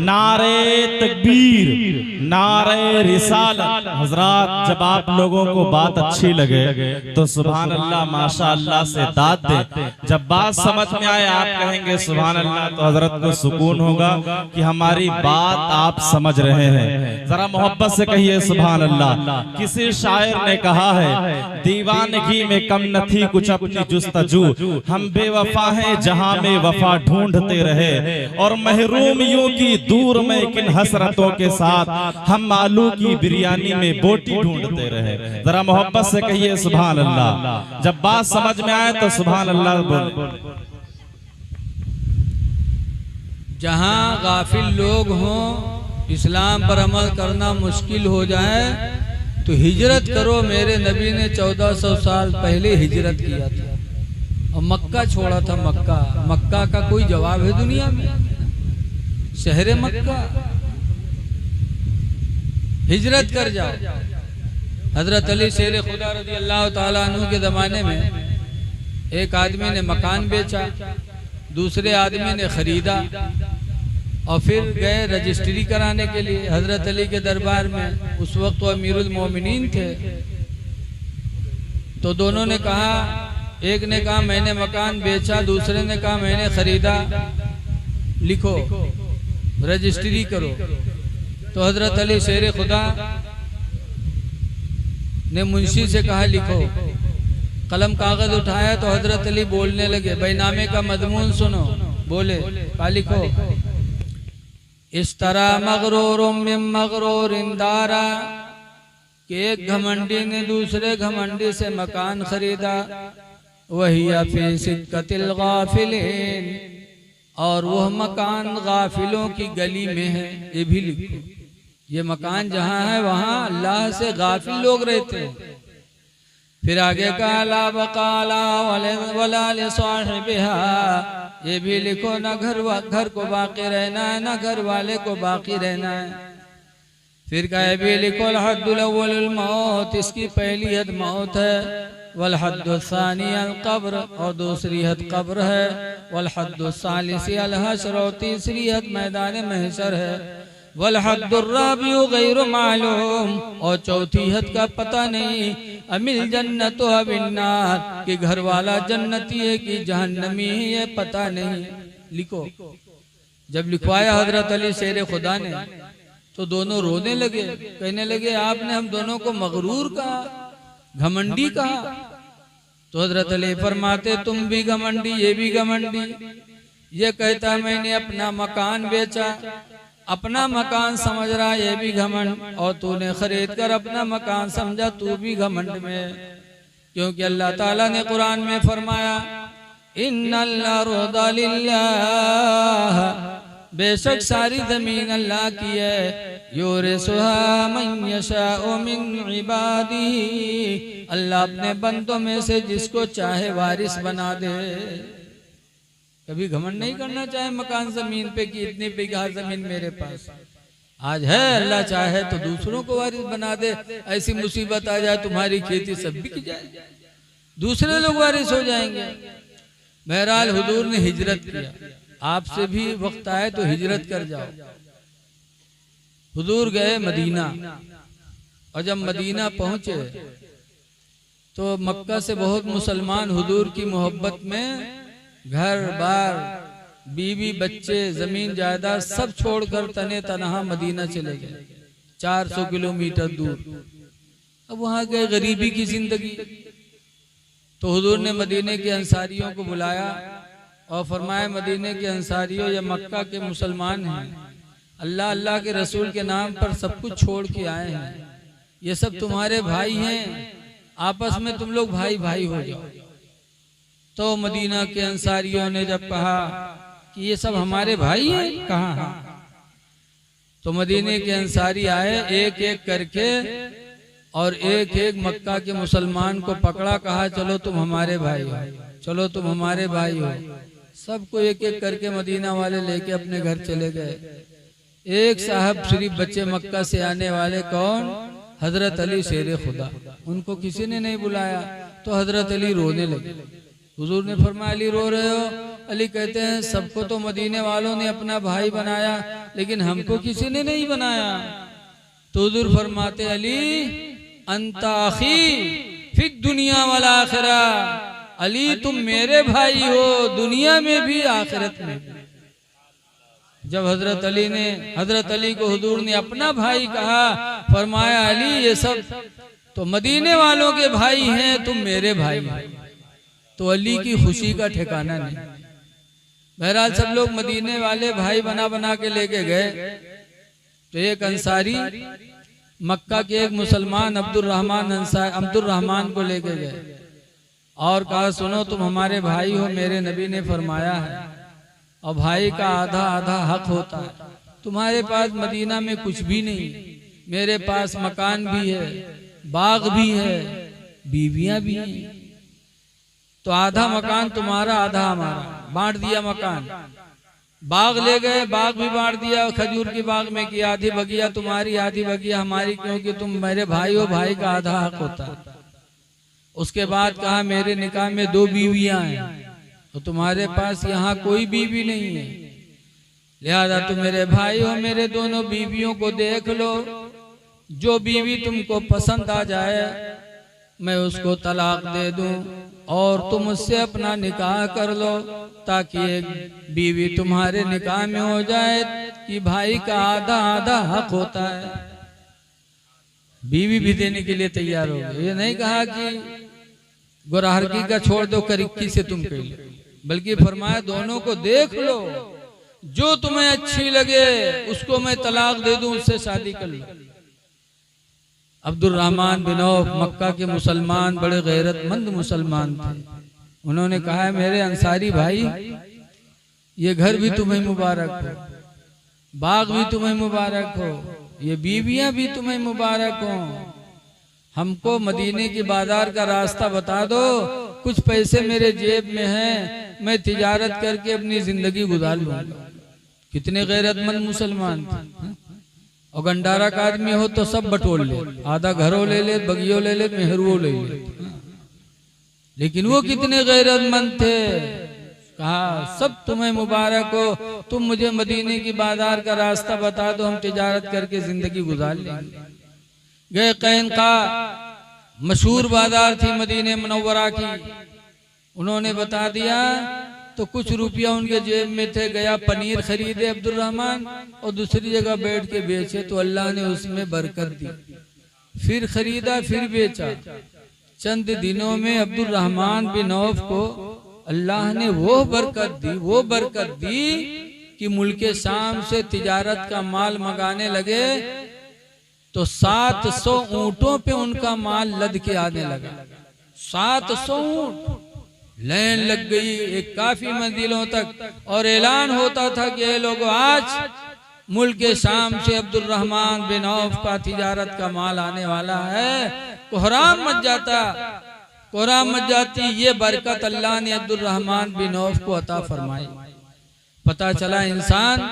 नारे तकबीर, नारे रिसालत। हजरात, जब आप लोगों को बात अच्छी लगे तो सुभान अल्लाह माशा अल्लाह से दाद दे। जब बात समझ में आए आप कहेंगे सुभान अल्लाह, तो हजरत को सुकून होगा कि हमारी बात आप समझ रहे हैं। जरा मोहब्बत से कहिए सुभान अल्लाह। किसी शायर ने कहा है, दीवानगी में कम न थी कुछ अपनी जुस्तजू, हम बेवफा हैं जहां में वफा ढूंढते रहे, और महरूम यूं की दूर में किन हसरतों के साथ हम आलू की बिरयानी में बोटी ढूंढते रहे। जरा मोहब्बत से कहिए सुभान अल्लाह। जब बात समझ में आए तो सुभान अल्लाह बोल। जहां गाफिल लोग हों, इस्लाम पर अमल करना मुश्किल हो जाए तो हिजरत करो। मेरे नबी ने 1400 साल पहले हिजरत किया था और मक्का छोड़ा था। मक्का का कोई जवाब है दुनिया में? शहर मक्का, हिजरत कर जाओ। हजरत अली शेर खुदा रज़ी अल्लाह ताला अन्हु के जमाने में एक आदमी ने मकान बेचा, दूसरे आदमी ने खरीदा और फिर गए रजिस्ट्री कराने के लिए हजरत अली के दरबार में। उस वक्त वो अमीरुल मोमिनीन थे। तो दोनों ने कहा, एक ने कहा मैंने मकान बेचा, दूसरे ने कहा मैंने खरीदा, लिखो रजिस्ट्री करो। तो हजरत अली शेर खुदा ने मुंशी से कहा लिखो। कलम कागज उठाया तो हजरत अली बोलने लगे, बैनामे का मजमून सुनो। बोले, कहा लिखो, इस तरह मगरूर मगरूर इंदारा, कि एक घमंडी ने दूसरे घमंडी से मकान खरीदा, वही फी सिक्कतिल गाफिलीन, और वह मकान गाफिलों की गली में है। ये भी लिखो, ये मकान जहाँ है वहाँ अल्लाह से गाफिल लोग रहते हैं। फिर आगे कहा ला बकाला वला लिसाहिबिहा, ये भी लिखो ना घर को बाकी रहना है ना घर वाले को बाकी रहना है। फिर कहा भी लिखो हद्दुल अव्वलुल मौत, इसकी पहली हद मौत है, वल हद्दुस सानी अल कब्र, और दूसरी हद कब्र है, वल हद्दुस सालिसी अल हश्र, और तीसरी हद मैदान महशर है, वल हद्दुर राबिउ गैरु मालूम, और चौथी हद का पता नहीं, अमिल जन्नत अबिन्नार, कि घर वाला जन्नती है कि जहन्नमी है ये पता नहीं। लिखो। जब लिखवाया हजरत अली शेर खुदा ने तो दोनों रोने लगे, कहने लगे आपने हम दोनों को मगरूर कहा, घमंडी कहा। तो हजरत अली फरमाते तुम भी घमंडी ये भी घमंडी। ये कहता मैंने अपना मकान बेचा, अपना मकान समझ रहा ये भी घमंड, और तूने खरीद कर अपना मकान समझा तू भी घमंड में। क्योंकि अल्लाह ताला ने कुरान में फरमाया इन्नल अर्दा लिल्लाह, बेशक सारी जमीन अल्लाह की है, युरिसुहा मन यशाउ मिन इबादिही, अल्लाह अपने बंदों में से जिसको चाहे वारिस बना दे। कभी घमंड नहीं करना चाहे मकान जमीन पे कि इतनी बीघा जमीन मेरे पास आज है, अल्लाह चाहे तो दूसरों को वारिस बना दे। ऐसी मुसीबत आ जाए तुम्हारी खेती सब बिक जाए, दूसरे लोग वारिस हो जाएंगे। बहरहाल हुजूर ने हिजरत किया, आपसे भी वक्त आए तो हिजरत कर जाओ। हुजूर गए मदीना, और जब मदीना पहुंचे तो मक्का से बहुत मुसलमान हुजूर की मोहब्बत में घर बार बीवी बच्चे जमीन जायदाद सब छोड़कर तने तनहा मदीना चले गए, 400 किलोमीटर दूर। अब वहां गए गरीबी की जिंदगी। तो हुजूर ने मदीने के अंसारियों को बुलाया और फरमाया मदीने के अंसारियों ये मक्का के मुसलमान हैं, अल्लाह अल्लाह के रसूल के नाम पर सब कुछ छोड़ के आए हैं, ये सब तुम्हारे भाई हैं, आपस में तुम लोग भाई भाई हो जाओ। तो मदीना के अंसारियों ने जब कहा कि ये सब हमारे भाई हैं, कहा। तो मदीने के अंसारी आए एक एक करके और एक एक मक्का के मुसलमान को पकड़ा, कहा चलो तुम हमारे भाई हो, चलो तुम हमारे भाई हो। सबको एक एक करके मदीना वाले लेके अपने घर चले गए। एक साहब शरीफ बच्चे मक्का से आने वाले, कौन? हजरत अली शेर खुदा, उनको किसी ने नहीं बुलाया। तो हजरत अली रोने लगे। हुजूर ने फरमाया अली रो रहे हो? अली कहते हैं सबको तो मदीने वालों ने अपना भाई बनाया, लेकिन हमको किसी ने नहीं बनाया। तो हुजूर फरमाते अली अंता अखी फिद दुनिया वल आखिरा, अली तुम मेरे भाई हो दुनिया में भी आखिरत में भी। जब हजरत अली को हुजूर ने अपना भाई कहा, फरमाया अली ये सब तो मदीने वालों के भाई हैं, तुम मेरे भाई हो। तो अली की खुशी का ठिकाना नहीं। बहरहाल सब लोग मदीने वाले भाई बना बना के लेके गए। तो एक अंसारी मक्का के एक मुसलमान अब्दुर्रहमान को लेके गए और कहा सुनो तुम हमारे भाई हो, मेरे नबी ने फरमाया है और भाई का आधा आधा हक होता है। तुम्हारे पास मदीना में कुछ भी नहीं, मेरे पास मकान भी है, बाग भी है, बीवियां भी हैं। तो आधा मकान तुम्हारा आधा हमारा, बांट दिया मकान। बाग ले गए, बाग भी बांट दिया, खजूर की बाग में की आधी बगिया तुम्हारी आधी बगिया हमारी, क्योंकि तुम मेरे भाई हो, भाई का आधा हक होता है। उसके बाद कहा मेरे निकाह में 2 बीवियां हैं, तो तुम्हारे पास यहाँ कोई बीवी नहीं है, लिहाजा तुम मेरे भाई हो, मेरे दोनों बीवियों को देख लो, जो बीवी तुमको पसंद आ जाए मैं उसको तलाक दे दूं और तुम उससे अपना निकाह कर लो, ताकि एक बीवी तुम्हारे निकाह में हो जाए कि भाई का आधा आधा हक होता है। बीवी भी देने के लिए तैयार हो गए। ये नहीं कहा कि गुरहरकी का छोड़ दो करिक्की से तुम कह लो, बल्कि फरमाया दोनों को देख लो, जो तुम्हें अच्छी लगे उसको मैं तलाक दे दूं, उससे शादी कर लो। अब्दुर्रहमान बिन औफ मक्का के मुसलमान बड़े गैरतमंद मुसलमान थे। उन्होंने कहा मेरे अंसारी भाई ये घर भी तुम्हें मुबारक हो, बाग भी तुम्हें मुबारक हो, ये बीवियां भी तुम्हें मुबारक हो, हमको मदीने की बाजार का रास्ता बता दो, कुछ पैसे मेरे जेब में हैं, मैं तिजारत करके अपनी जिंदगी गुजार लूंगा। कितने गैरतमंद मुसलमान थे। और गंडारा का आदमी हो तो सब बटोर ले, आधा घरों ले ले, बगियो ले ले, मेहरुओ ले ले। लेकिन वो कितने गैरतमंद थे। कहा सब तुम्हें मुबारक हो, तुम मुझे मदीने की बाजार का रास्ता बता दो, हम तिजारत करके जिंदगी गुजार लेंगे। गए कैनका, मशहूर बाजार थी मदीने मुनव्वरा की, उन्होंने बता दिया तो कुछ रुपया उनके जेब में थे। गया पनीर खरीदे अब्दुल रहमान और दूसरी जगह बैठ के बेचे तो अल्लाह ने उसमें बरकत दी। फिर खरीदा, फिर बेचा। चंद दिनों में अब्दुल रहमान बिन औफ को अल्लाह ने वो बरकत दी कि मुल्के शाम से तिजारत का माल मंगाने लगे तो 700 ऊंटों पे उनका माल लद के आने लगा। 700 ऊंट, लाइन लग गई एक काफी मंजिलों तक और ऐलान होता था कि ये लोग आज मुल्क शाम से अब्दुल रहमान बिन औफ का तिजारत का माल आने वाला है। कोहराम मच जाता, कोहराम मच जाती। ये बरकत अल्लाह ने अब्दुल रहमान बिन औफ को अता फरमाई। पता चला इंसान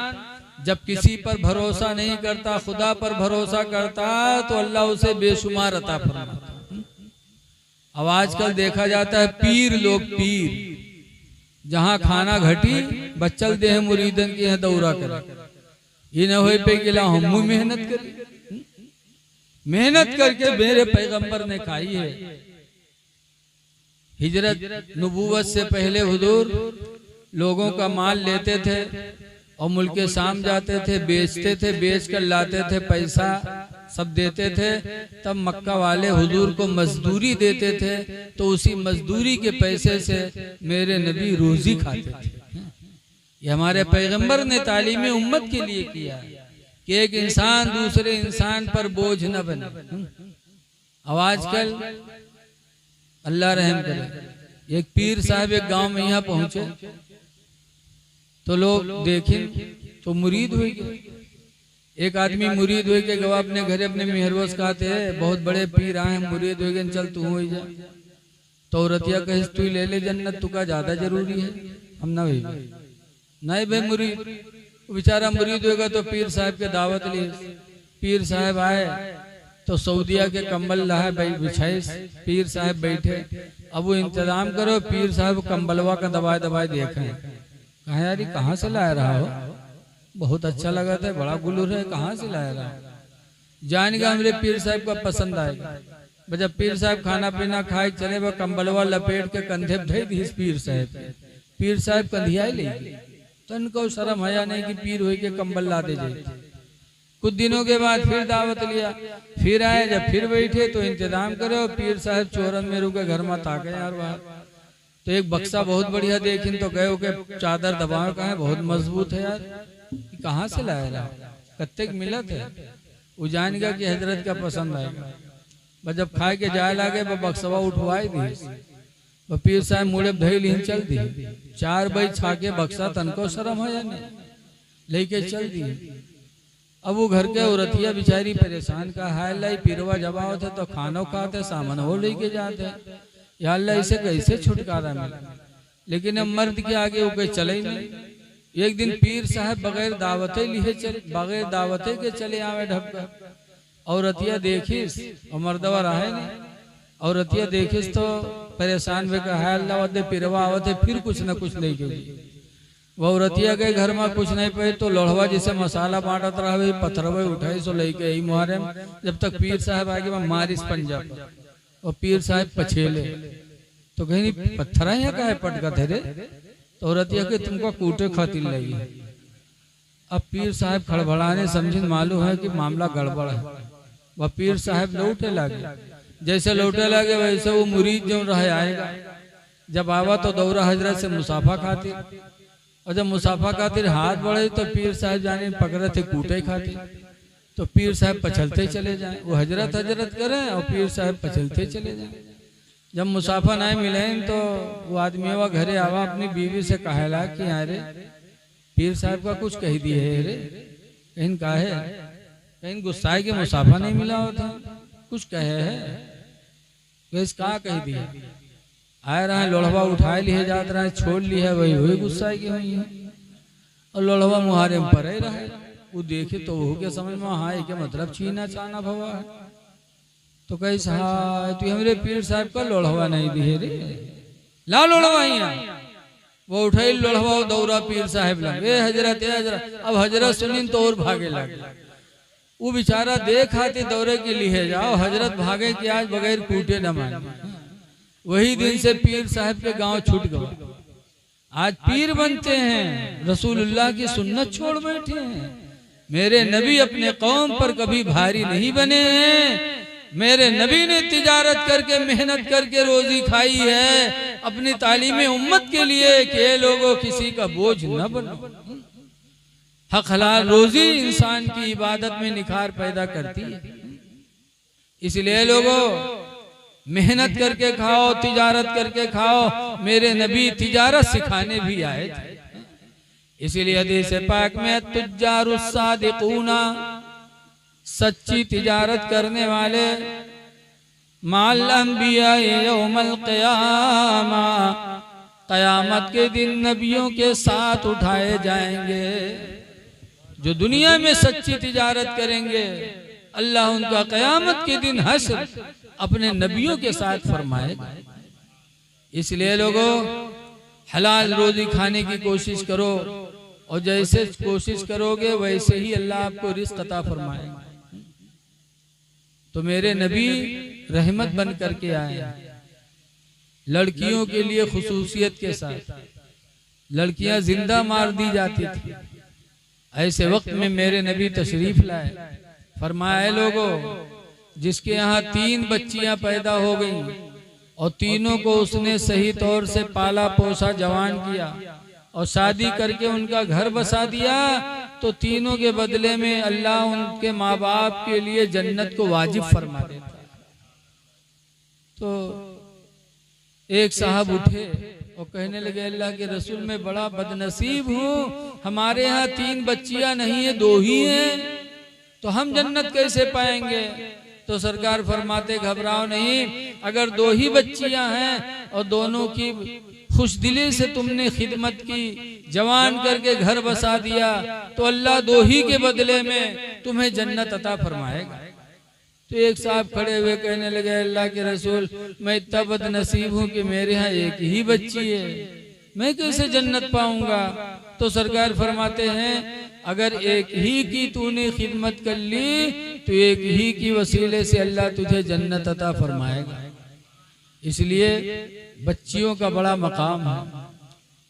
जब किसी पर भरोसा नहीं करता, खुदा पर भरोसा करता तो अल्लाह उसे बेशुमार अता फरमाता। अब आजकल देखा जाता है पीर लोग, पीर जहां खाना घटी बच्चल दे है मुरीदन की है दौरा कर, ये न हो पे गिला हम मेहनत करी, मेहनत करके मेरे पैगंबर ने खाई है। हिजरत नबूवत से पहले हुजूर लोगों का माल लेते थे और मुल्के शाम जाते थे, बेचते थे, बेच कर लाते थे, पैसा सब देते थे। तब मक्का वाले हुजूर को मजदूरी देते थे तो उसी मजदूरी के पैसे से मेरे नबी रोजी खाते थे। ये हमारे पैगंबर ने तालीम उम्मत के लिए किया कि एक इंसान दूसरे इंसान पर बोझ न बने। अब आजकल अल्लाह रहम करे, एक पीर साहब एक गांव में यहाँ पहुंचे तो लोग देखें तो मुरीद हुए गए। एक आदमी मुरीद हुए के गवा अपने घरे अपने मेहरवस कहते हैं बहुत बड़े पीर आए हैं, मुरीद हुए गए, चल तू हो जा। तो औरतिया कहे तू ले ले जन्नत, तू का ज्यादा जरूरी है। हम ना भाई नहीं भाई मुरीद, बेचारा मुरीद होगा तो पीर साहब के दावत लिए। पीर साहब आए तो सऊदिया के कंबल लाए बिछाए, पीर साहब बैठे। अब वो इंतजाम करो, पीर साहब कंबलवा का दबाए दबाए देखे। कहा यार कहाँ से लाया रहा हो, बहुत अच्छा लगा था, बड़ा गुलूर है, कहाँ से लाया रहा। जानेगा मेरे पीर साहब का पसंद आएगा। जब पीर साहब खाना पीना खाए चले, वह कंबलवा लपेट के कंधे धे दी पीर साहब। पीर साहब कंधिया ले तन को शर्म हया नहीं कि पीर हुई के कंबल ला दे जाए। कुछ दिनों के बाद फिर दावत लिया, फिर आए, जब फिर बैठे तो इंतजाम करो। पीर साहब चोरन मेरू के घर में ताके यार बाहर तो एक बक्सा बहुत बढ़िया देखिन तो गए के चादर दबाव का है, बहुत मजबूत है यार, कहाँ से लाया रहा, कत्ते मिला थे। वो जानेगा कि हजरत का पसंद आएगा। जब खाए के जाए लागे वो बक्सवा उठवाई दी, वो पीर साहब मुड़े धई ली चल दी। 4 बजे छा के बक्सा तनको शर्म है या नहीं, लेके चल दी। अब वो घर के औरतिया बिचारी परेशान का हाल लाई, पीरवा जब आवते तो खानो खाते, सामान हो लेके जाते। या अल्लाह इसे कैसे छुटकारा मिला, लेकिन अब मर्द के आगे वो कोई चले ही नहीं। एक दिन पीर साहब बगैर दावते लिए चले, बगैर दावते के चले आवे ढपकर। औरतिया देखिस और मर्दवा रहे नहीं। औरतिया देखिस तो परेशान वे कहा अल्लाह वदे पीरवा आवते फिर कुछ न कुछ ले गई। वो औरतिया के घर में कुछ नहीं पे तो लोढ़वा जिसे मसाला बांटत रहा पत्थरवा उठाई सो लेके ही मुहर्रम। जब तक पीर साहब आगे वह मारिस पंजाब और पीर साहब पछेले तो कहीं पत्थर यहाँ का है पटका थे रे। तो औरतिया के तुमको कूटे खातिर लगी। अब पीर साहब खड़बड़ाने समझिन मालूम है कि मामला गड़बड़ है। वह पीर साहब लौटे लगे, जैसे लौटे लगे वैसे वो मुरीद जो रहे आएगा। जब आवा तो दौरा हजरत से मुसाफा खातिर, और जब मुसाफा खातिर हाथ बढ़े तो पीर साहब जाने पकड़े थे कूटे खातिर। तो पीर साहब पछलते चले जाएं, वो हजरत हजरत करें और पीर साहब पछलते चले जाएं। जब मुसाफा नहीं मिले तो वो आदमी वह घरे आवा अपनी बीवी से कहला कि अरे पीर साहब का कुछ कह दिए है रे, कहीं का है, कहीं गुस्साए के मुसाफा नहीं मिला होता। कुछ कहे है कैस का कह दिया आए रहे लोढ़वा उठाए लिए जात रहे छोड़ ली है वही हुई गुस्सा की हुई है और लोढ़वा मुहारे में पड़े रहे वो देखे तो वो के समझ में हाँ के मतलब छीना छाना भवा है तो कैसा तू हमरे पीर साहब का लोढ़वा नहीं दिए रे ला लोढ़वा यहाँ वो उठाई लोढ़वा दौरा पीर साहब लग हजरत अब हजरत सुनिन तो और भागे लगे वो बेचारा देख आते दौरे के लिए जाओ हजरत भागे कि आज बगैर कूटे न माने वही दिन से पीर साहब के गांव छूट गया आज पीर बनते हैं रसूलुल्लाह की सुन्नत छोड़ बैठे हैं मेरे नबी अपने कौम पर कभी भारी नहीं बने हैं मेरे नबी ने तिजारत करके मेहनत करके रोजी खाई है अपनी तालीम उम्मत के लिए कि लोगों किसी का बोझ न बनो हक हलाल रोजी इंसान की इबादत में निखार पैदा करती है इसलिए लोगों मेहनत करके खाओ तिजारत करके खाओ मेरे नबी तिजारत सिखाने भी आए थे इसीलिए हदीस पाक में तुज्जारुस सादिकूना सच्ची तिजारत करने वाले माल अंबिया यौमल क़यामा क़यामत के दिन नबियों के साथ उठाए जाएंगे जो दुनिया में सच्ची तिजारत करेंगे अल्लाह उनका क़यामत के दिन हश्र अपने नबियों के साथ फरमाएगा इसलिए लोगों हलाल रोजी खाने की कोशिश करो और जैसे कोशिश करोगे वैसे ही अल्लाह आपको रिज़्क़ अता फरमाएगा तो मेरे नबी रहमत बन करके आए लड़कियों के लिए खुसूसियत के साथ लड़कियां जिंदा मार दी जाती थी ऐसे वक्त में मेरे नबी तशरीफ लाए फरमाए लोगों जिसके यहाँ 3 बच्चियां पैदा हो गईं और तीनों को उसने सही तौर से पाला पोसा जवान किया और शादी करके उनका घर बसा दिया तो तीनों के बदले में अल्लाह उनके माँ बाप के लिए जन्नत को वाजिब फरमा देता है तो एक साहब उठे और कहने लगे अल्लाह के रसूल में बड़ा बदनसीब हूँ हमारे यहाँ 3 बच्चियां नहीं है 2 ही हैं तो हम जन्नत कैसे पाएंगे तो सरकार फरमाते घबराओ नहीं अगर 2 ही बच्चियां हैं और दोनों की खुश दिली से तुमने खिदमत की जवान करके घर बसा दिया तो अल्लाह 2 ही के बदले में तुम्हें जन्नत अता फरमाएगा तो एक साहब खड़े हुए कहने लगे अल्लाह के रसूल मैं इतना बदनसीब हूँ कि मेरे यहाँ 1 ही बच्ची है मैं कैसे जन्नत पाऊंगा तो सरकार फरमाते हैं अगर 1 ही की तूने खिदमत कर ली तो 1 ही की वसीले से अल्लाह तुझे जन्नत अता फरमाएगा इसलिए बच्चियों का बड़ा मकाम है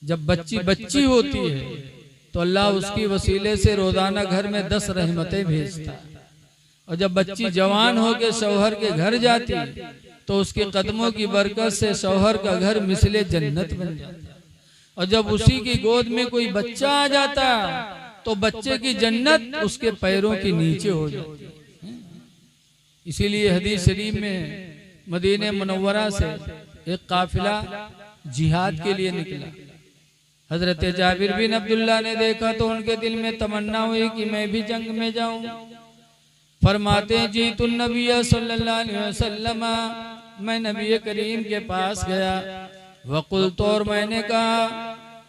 जब बच्ची होती है तो अल्लाह उसकी वसीले से रोजाना घर में 10 रहमतें भेजता है और जब बच्ची जवान होकर शौहर के घर जाती तो उसके कदमों की बरकत से शौहर का घर मिसले जन्नत बन जाता और जब उसी की गोद में कोई बच्चा आ जाता तो बच्चे की जन्नत उसके पैरों के नीचे हो जाती इसीलिए हदीस शरीफ में मदीने मुनव्वरा से एक काफिला जिहाद के लिए निकला हजरत जाबिर बिन अब्दुल्ला ने देखा तो उनके दिल में तमन्ना हुई कि मैं भी जंग में जाऊं फरमाते जी तुम नबी सल्लल्लाहु अलैहि वसल्लम मैं नबी करीम के पास गया वकुल तो और मैंने कहा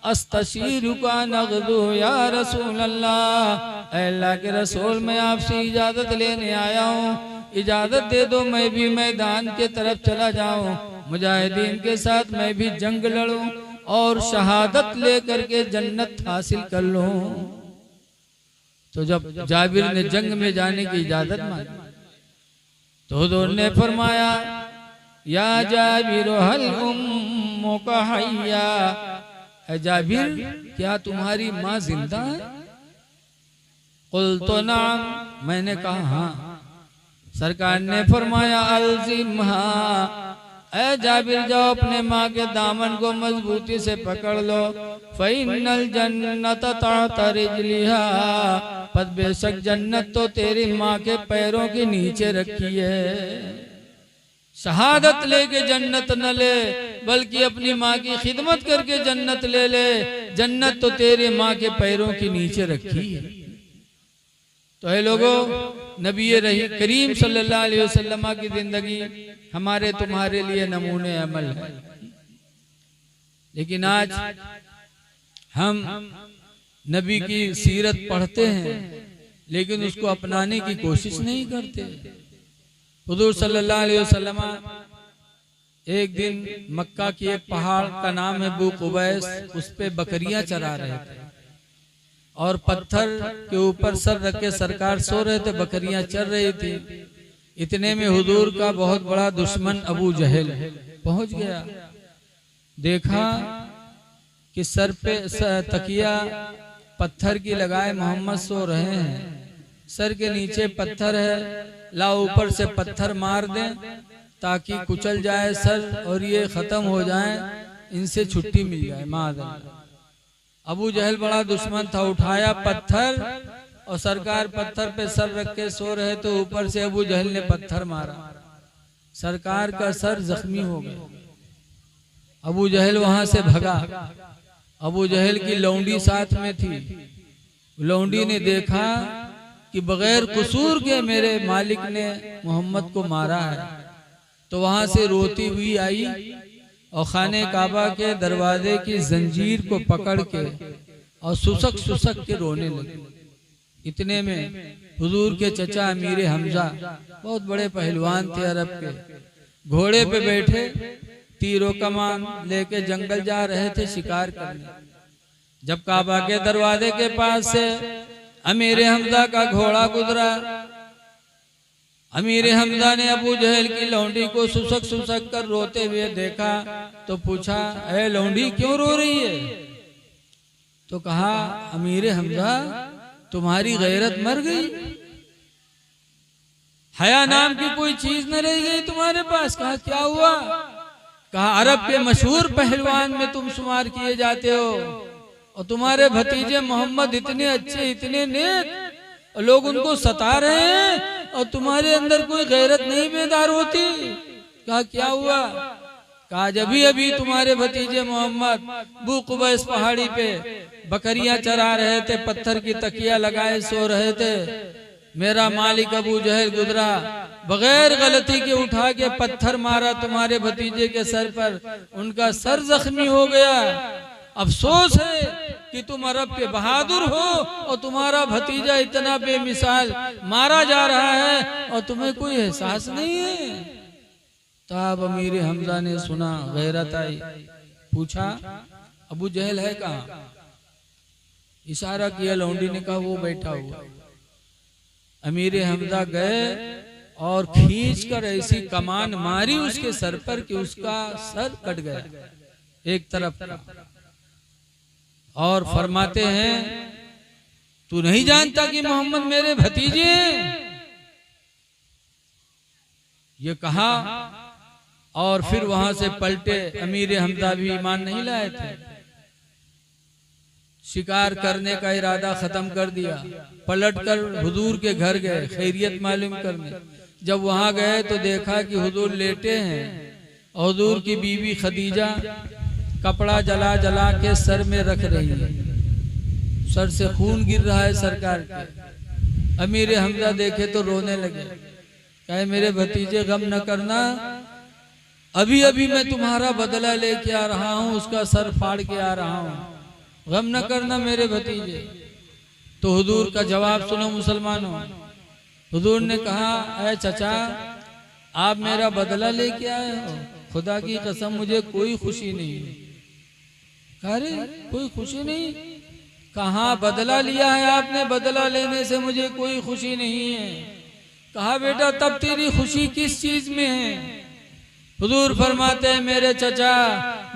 अस्तशीरु का नगदु या रसूल अल्लाह अल्लाह के रसूल मैं आपसे इजाजत लेने आया हूँ इजाजत दे दो मैं भी मैदान के तरफ चला जाऊं मुजाहिदीन के साथ मैं भी जंग लड़ूं और शहादत लेकर के जन्नत हासिल कर लूं तो जब जाबिर ने जंग में जाने की इजाजत मांगी तो हुजूर ने फरमाया या जाबिर हल उम्मुका हय्या जाबिर क्या तुम्हारी माँ जिंदा है कुल तो नाम मैंने कहा हाँ सरकार ने फरमाया अलजिमहा ऐ जाबिर जाओ अपने माँ के दामन को मजबूती से पकड़ लो फ़इन्नल जन्नत तहत रिजलिहा पद बेशक जन्नत तो तेरी माँ के पैरों के नीचे रखी है शहादत लेके जन्नत न ले बल्कि अपनी माँ की खिदमत करके जन्नत ले ले जन्नत तो तेरी माँ के पैरों के नीचे रखी है तो है लोगों नबी रही करीम सल्लल्लाहु अलैहि वसल्लम की जिंदगी हमारे तुम्हारे लिए नमूने अमल है। लेकिन आज हम नबी की सीरत पढ़ते हैं लेकिन उसको अपनाने की कोशिश नहीं करते। हुजूर सल्लल्लाहु अलैहि वसल्लम एक दिन मक्का की एक पहाड़ का नाम है अबू कुबैस, उस पे बकरियां चरा रहे थे और पत्थर के ऊपर सर रख के सरकार सो रहे थे, बकरियां चर रही थी। इतने में हुजूर का बहुत बड़ा दुश्मन अबू जहल पहुंच गया। देखा कि सर पे तकिया पत्थर की लगाए मोहम्मद सो रहे हैं, सर के नीचे पत्थर है, लाओ ऊपर से पत्थर मार दें ताकि कुचल जाए सर और ये खत्म हो जाए, इनसे छुट्टी मिल जाए। माज़अल्लाह। अबू जहल बड़ा दुश्मन था, उठाया पत्थर और सरकार पत्थर पे सर रख के सो रहे तो ऊपर से अबू जहल ने पत्थर मारा, सरकार का सर जख्मी हो गया। अबू जहल वहां से भगा। अबू जहल की लौंडी साथ में थी। लौंडी ने देखा कि बगैर कसूर के मेरे मालिक ने मोहम्मद को मारा है, तो वहां से रोती हुई आई और खाने काबा के दरवाजे की जंजीर को पकड़ के और सुसक सुसक के रोने लगी। इतने में हुजूर के चचा अमीर हमजा बहुत बड़े पहलवान थे अरब के, घोड़े पे बैठे तीरों कमान लेके जंगल जा रहे थे शिकार करने। जब काबा के दरवाजे के पास से अमीर हमजा का घोड़ा गुजरा, अमीर हमजा ने अबू जहल की लौंडी को सुसक सुसक कर रोते हुए देखा तो पूछा, ए लौंडी क्यों रो रही है? तो कहा, अमीर हमजा तुम्हारी गैरत मर गई, हया नाम की कोई चीज न रह गई तुम्हारे पास। कहा क्या हुआ? कहा अरब के मशहूर पहलवान में तुम शुमार किए जाते हो और तुम्हारे भतीजे मोहम्मद इतने अच्छे इतने नेक, और लोग उनको सता रहे हैं और तुम्हारे अंदर कोई गैरत नहीं बेदार होती। कहा क्या हुआ? कहा अभी अभी तुम्हारे भतीजे मोहम्मद अबू कुबैस पहाड़ी पे बकरियां चरा रहे थे, पत्थर की तकिया लगाए सो रहे थे, मेरा मालिक अबू जहल गुजरा, बगैर गलती के उठा के पत्थर मारा तुम्हारे भतीजे के सर पर, उनका सर जख्मी हो गया। अफसोस है कि तुम अरब के बहादुर हो और तुम्हारा भतीजा इतना बेमिसाल मारा जा रहा है और तुम्हें कोई एहसास नहीं है। तब अमीर हमजा ने सुना, गैरत आई, पूछा अबू जहल है कहाँ? इशारा किया, लौंडी ने कहा वो बैठा हुआ। अमीर हमजा गए और खींच कर ऐसी कमान मारी उसके सर पर कि उसका सर कट गया एक तरफ का। और फरमाते हैं, तू नहीं जानता कि मोहम्मद मेरे भतीजे हैं? ये कहा और फिर वहां से पलटे। अमीर हमजा भी ईमान नहीं लाए थे, शिकार करने का इरादा खत्म कर दिया, पलटकर हुजूर के घर गए खैरियत मालूम करने। जब वहां गए तो देखा कि हुजूर लेटे हैं, हुजूर की बीवी खदीजा कपड़ा जला जला के सर में रख रही है, सर से खून गिर रहा है सरकार के। अमीर हमजा देखे तो रोने लगे, कहे मेरे भतीजे गम न करना, अभी अभी मैं तुम्हारा बदला लेके आ रहा हूँ, उसका सर फाड़ के आ रहा हूँ, गम न करना मेरे भतीजे। तो हुजूर का जवाब सुनो मुसलमानों। हुजूर ने कहा, ऐ चचा आप मेरा बदला लेके आए हो? खुदा की कसम मुझे कोई खुशी नहीं। अरे कोई खुशी नहीं? कहाँ बदला लिया है आपने? बदला लेने से मुझे कोई खुशी नहीं है। कहा बेटा तब तेरी खुशी किस चीज में है? हुजूर फरमाते हैं, मेरे चचा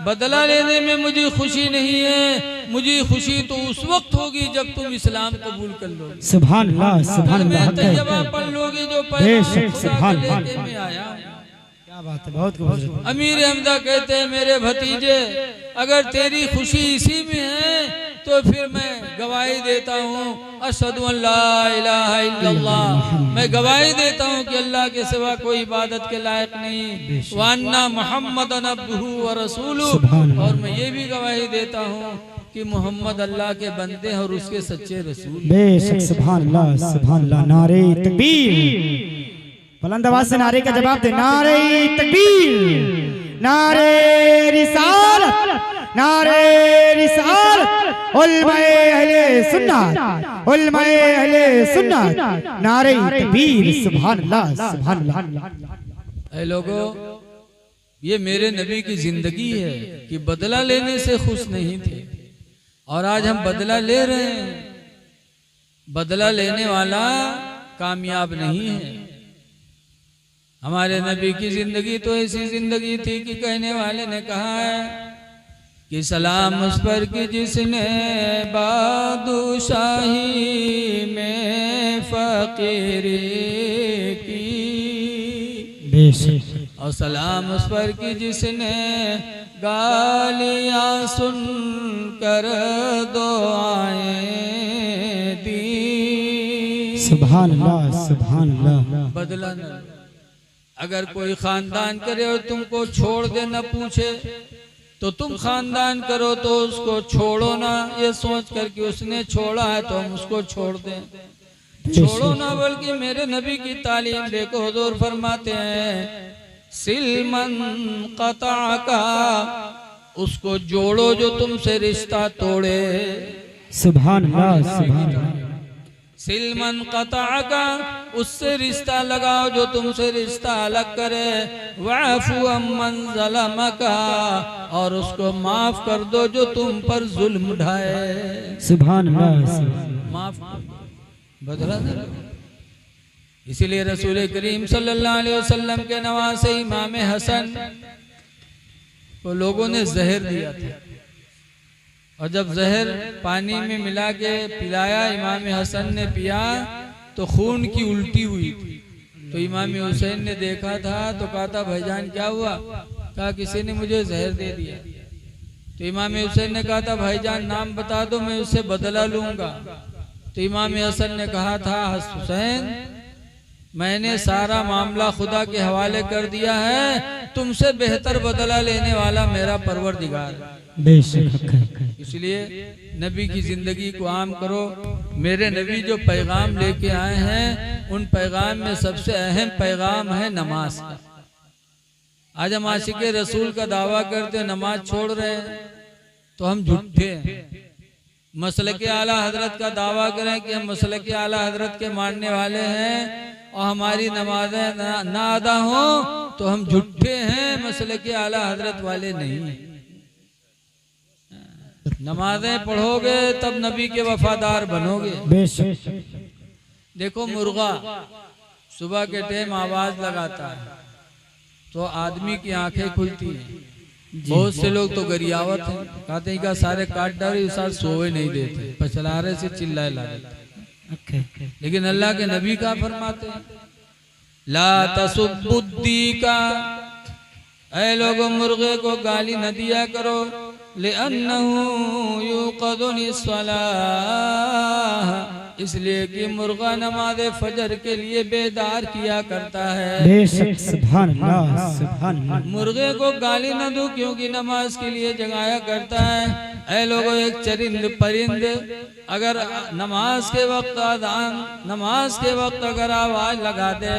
बदला लेने में मुझे खुशी नहीं है, मुझे खुशी तो उस वक्त होगी जब तुम इस्लाम कबूल कर लो। सुभान अल्लाह, सुभान अल्लाह, तैयबा पढ़ लोगे जो लेके में आया। क्या बात है, बहुत खूबसूरत। अमीर हमजा कहते हैं, मेरे भतीजे अगर तेरी खुशी इसी में है तो फिर मैं गवाही देता हूँ, अशहदु अल्ला इलाहा इल्लल्लाह, मैं गवाही देता हूँ कि अल्लाह के सिवा कोई इबादत के लायक नहीं, व अन्ना मुहम्मदन अब्दुहु व रसूलुहु, और मैं ये भी गवाही देता हूँ कि मोहम्मद अल्लाह के बंदे हैं और उसके सच्चे रसूल। बेशक सुभान अल्लाह नारे तकबीर। बुलंद आवाज से नारे का जवाब दे, नारे तकबीर, नारे रिसालत, नारे रिसालत, उलमाए अहले सुन्नत, उलमाए अहले सुन्नत, नारे तकबीर। सुभान अल्लाह। ऐ लोगों, ये मेरे नबी की जिंदगी है कि बदला लेने से खुश नहीं थे और आज हम बदला ले रहे हैं। बदला लेने वाला कामयाब नहीं है। हमारे नबी की जिंदगी तो ऐसी जिंदगी थी कि कहने वाले ने कहा है कि सलाम उस पर कि जिसने बादशाही में फकीरी की, और सलाम उस पर कि जिसने गालियां सुन कर दुआएं दी। सुभान अल्लाह। बदला न, अगर कोई खानदान करे और तुमको छोड़ दे न पूछे तो तुम खानदान करो तो उसको छोड़ो ना, ये सोच कर कि उसने छोड़ा है तो हम उसको छोड़ दें। छोड़ो ना, बल्कि मेरे नबी की तालीम देखो, हुजूर फरमाते हैं सिलमन कता का, उसको जोड़ो जो तुमसे रिश्ता तोड़े। सुभान अल्लाह। सिलमन कता का, उससे रिश्ता लगाओ जो तुमसे रिश्ता अलग करे। वाफु अम्मन ज़लमका, और उसको माफ कर दो जो तुम पर जुल्म ढाए। सुभान अल्लाह। माफ बदला दे। इसीलिए रसूल करीम सल्लल्लाहु अलैहि वसल्लम के नवासे इमाम हसन को लोगों ने जहर दिया था, और जब जहर पानी में मिला के पिलाया, इमाम हसन ने पिया तो खून की उल्टी हुई थी। तो इमाम हुसैन ने देखा था तो कहा था भाईजान क्या हुआ? कहा किसी ने मुझे जहर दे दिया। तो इमाम हुसैन ने कहा था भाईजान नाम बता दो, मैं उससे बदला लूंगा। तो इमाम हसन ने कहा था हुसैन मैंने सारा मामला खुदा के हवाले कर दिया है, तुमसे बेहतर बदला लेने वाला मेरा परवरदिगार। बेशक। इसलिए नबी की जिंदगी को आम करो। मेरे नबी जो पैगाम लेके आए हैं उन पैगाम में सबसे अहम पैगाम है नमाज का। आज हम आशिक़े रसूल का दावा करते नमाज छोड़ रहे हैं तो हम झूठे हैं। मसलके आला हजरत का दावा करें कि हम मसलके आला हजरत के मानने वाले हैं और हमारी नमाजें ना अदा हो तो हम झूठे हैं, मसलके आला हजरत वाले नहीं हैं। नमाजें पढ़ोगे तब नबी के वफादार बनोगे। देखो मुर्गा सुबह के टाइम आवाज लगाता है तो आदमी की आंखें खुलती हैं। बहुत से लोग तो गरियावत हैं, कहते हैं कि सारे काट डाले साथ सोए नहीं देते, पचलारे से चिल्लाए ला देते। लेकिन अल्लाह के नबी का फरमाते हैं ला तसुब्बुद्दी का, ऐ लोगों मुर्गे को गाली न दिया करो। लिअन्नहु युक़दुनि स्सलाह, इसलिए कि मुर्गा नमाज फजर के लिए बेदार किया करता है। सुभान अल्लाह, सुभान अल्लाह। मुर्गे को गाली न दो क्योंकि नमाज के लिए जगाया करता है। ऐ लोगों एक चरिंद परिंद अगर नमाज के वक्त अगर आवाज लगा दे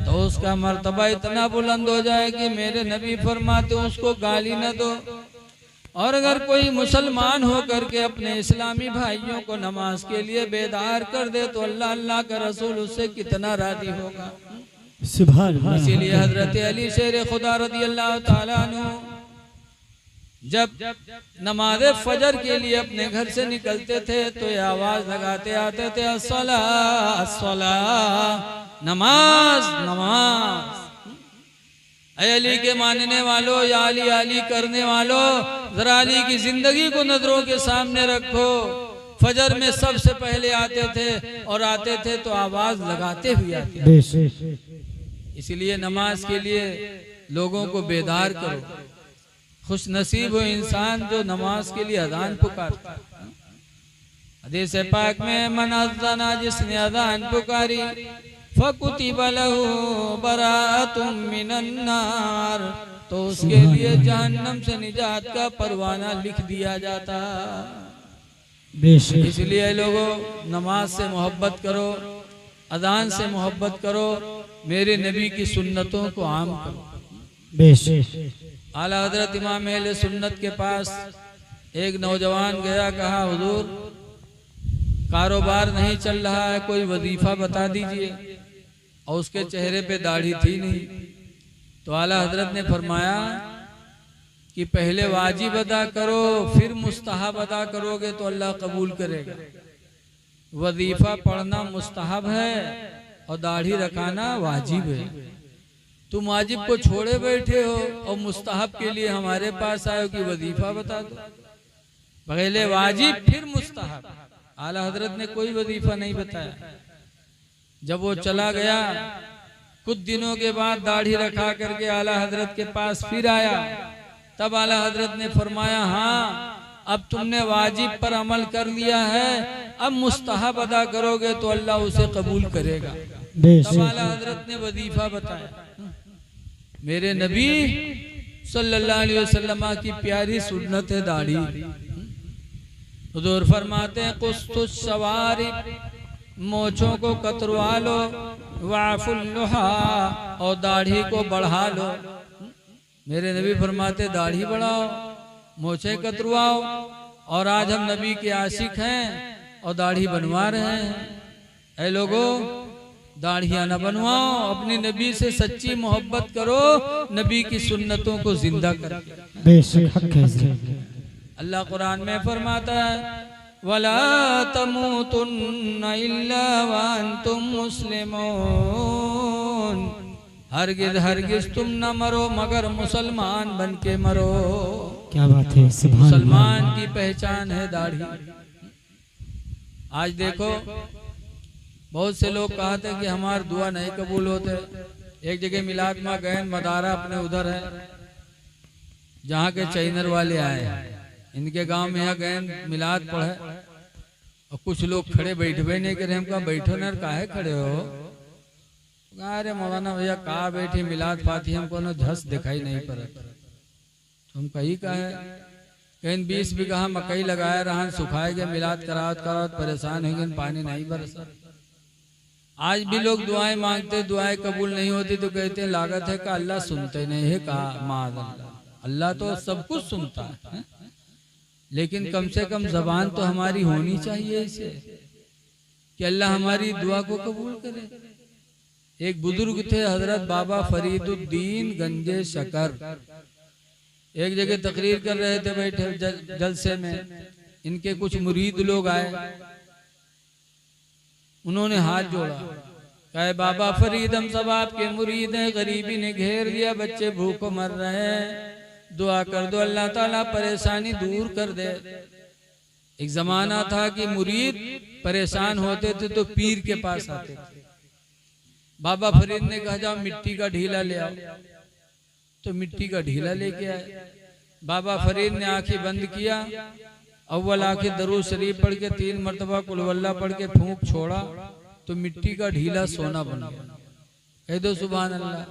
तो उसका मर्तबा इतना बुलंद हो जाए कि मेरे नबी फरमाते उसको गाली न दो। और अगर कोई मुसलमान होकर के अपने इस्लामी भाइयों को नमाज के लिए बेदार कर दे तो अल्लाह अल्लाह का रसूल उससे कितना राजी होगा। सुभान अल्लाह। इसीलिए हजरत अली शेर खुदा रज़ी अल्लाह ताला अन्हु जब नमाज फजर के लिए अपने घर से निकलते थे तो ये आवाज लगाते आते थे अस्सला अस्सला, नमाज नमाज। अली के मानने वालों या अली अली करने वालों, जरा अली की जिंदगी को नजरों के सामने रखो। फजर में सबसे पहले आते थे और आते थे तो आवाज लगाते हुए आते थे। इसलिए नमाज के लिए लोगों को बेदार करो। खुश नसीब हो इंसान जो नमाज के लिए अजान पुकारता। हदीस पाक में मन अज़्ज़ना, जिसने अजान पुकारी फकुतिब लहू बराअतुम मिनन नार, तो उसके लिए जहन्नम से निजात का परवाना लिख दिया जाता। बेशक इसलिए लोगों नमाज से मोहब्बत करो, अजान से मोहब्बत करो, मेरे नबी की सुन्नतों को आम करो। बेशक आला हजरत इमाम अहले सुन्नत के पास एक नौजवान गया, कहा हुजूर कारोबार नहीं चल रहा है, कोई वजीफा बता दीजिए। और उसके चेहरे पे दाढ़ी थी नहीं। तो आला हजरत ने फरमाया कि पहले वाजिब अदा करो, फिर मुस्तहब अदा करोगे तो अल्लाह कबूल करेगा। वजीफा पढ़ना मुस्तहब है और दाढ़ी रखाना वाजिब है। तुम वाजिब को छोड़े बैठे हो और मुस्तहब के लिए हमारे पास आए हो कि वजीफा बता दो। पहले वाजिब फिर मुस्तहब। आला हजरत ने कोई वजीफा नहीं बताया। जब वो चला गया, कुछ दिनों के बाद दाढ़ी रखा करके आला हजरत के पास फिर आया। तब आला हजरत ने फरमाया, हाँ अब तुमने वाजिब पर अमल कर लिया है, अब मुस्तहब अदा करोगे तो अल्लाह उसे कबूल करेगा। तब आला हजरत ने वजीफा बताया। मेरे नबी सल्लल्लाहु अलैहि वसल्लम की प्यारी सुन्नत है दाढ़ी। हुजूर फरमाते हैं कुस्तुस सवारी, मोछों को कतरवा लो, वाफुल लुहा, और दाढ़ी को बढ़ा लो। मेरे नबी फरमाते दाढ़ी बढ़ाओ, मोछे कतरवाओ। और आज हम नबी के आशिक हैं और दाढ़ी बनवा रहे हैं। ऐ लोगों दाढ़ियां न बनवाओ, अपने नबी से सच्ची मोहब्बत करो, नबी की सुन्नतों को जिंदा करो। बेशक हक है। अल्लाह कुरान में फरमाता है वला तमूतुन्ना इल्ला व अंतुम मुस्लिमून, हरगिज हरगिज तुम न मरो मगर मुसलमान बन के मरो। क्या बात है, सुभान मुसलमान अल्लाह। की पहचान है दाढ़ी। आज देखो बहुत से लोग कहते हैं कि हमार दुआ नहीं कबूल होते। एक जगह मिलाद में गए, मदारा अपने उधर है जहाँ के चैनर वाले आए, इनके गांव में यहाँ गए मिलाद पढ़े, और कुछ लोग खड़े बैठे नहीं करे। हम कहा बैठो न, काहे खड़े हो? अरे मौलाना भैया कहा बैठी मिलाद पाती, हमको न झस दिखाई नहीं पड़ा। तुम कही का है? कहीं 20 बीघा मकई लगाया रहा, सुखाए गए, मिलाद करावत करावत परेशान हो गए, पानी नहीं बरसा। आज भी लोग दुआएं मांगते, दुआएं कबूल नहीं होती तो कहते हैं लागत है का अल्लाह सुनते नहीं है। कहा माज़अल्लाह, अल्लाह तो सब कुछ सुनता है, लेकिन कम से कम जबान तो हमारी होनी चाहिए इसे कि अल्लाह हमारी दुआ को कबूल करे। एक बुजुर्ग थे हजरत बाबा फरीदुद्दीन गंजे शकर, एक जगह तकरीर कर रहे थे बैठे जलसे में। इनके कुछ मुरीद लोग आए, उन्होंने हाथ जोड़ा, कहे बाबा फरीद हम सब आपके मुरीद हैं, गरीबी ने घेर दिया, बच्चे भूखों मर रहे हैं, दुआ कर दो अल्लाह ताला परेशानी दूर कर दे। एक जमाना था कि मुरीद परेशान होते थे तो पीर के पास आते थे। बाबा फरीद ने कहा जाओ मिट्टी का ढीला ले आओ, तो मिट्टी का ढीला लेके आए। बाबा फरीद ने आंखें बंद किया, अव्वल आंखें दरूद शरीफ पढ़ के 3 मरतबा कुल वल्लाह पढ़ के फूंक छोड़ा तो मिट्टी का ढीला सोना बन गया। कह दो सुभान अल्लाह।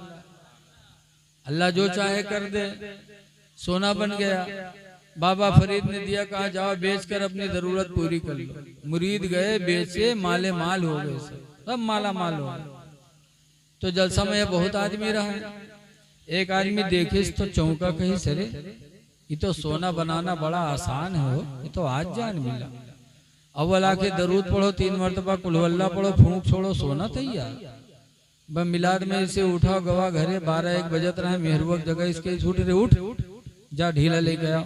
अल्लाह जो चाहे कर दे, सोना बन गया। बाबा फरीद ने दिया, कहा जाओ बेचकर अपनी जरूरत पूरी कर लो। मुरीद गए, बेचे, माले माल हो गए, सब माला माल हो गए। तो जलसा में बहुत आदमी रहा। एक आदमी देखे तो चौंका, कहीं सरे ये तो सोना बनाना बड़ा आसान है, हो ये तो आज जान मिला। अव्वल आके दरूद पढ़ो, 3 मरतबा कुल वल्लाह पढ़ो, फूंक छोड़ो, सोना तैयार। ब मिलाद में इसे उठाओ गवा घरे, 12-1 बजत रहे, मेहरुआ जगह इसके छूट रे, उठ जा ढीला लेके आओ।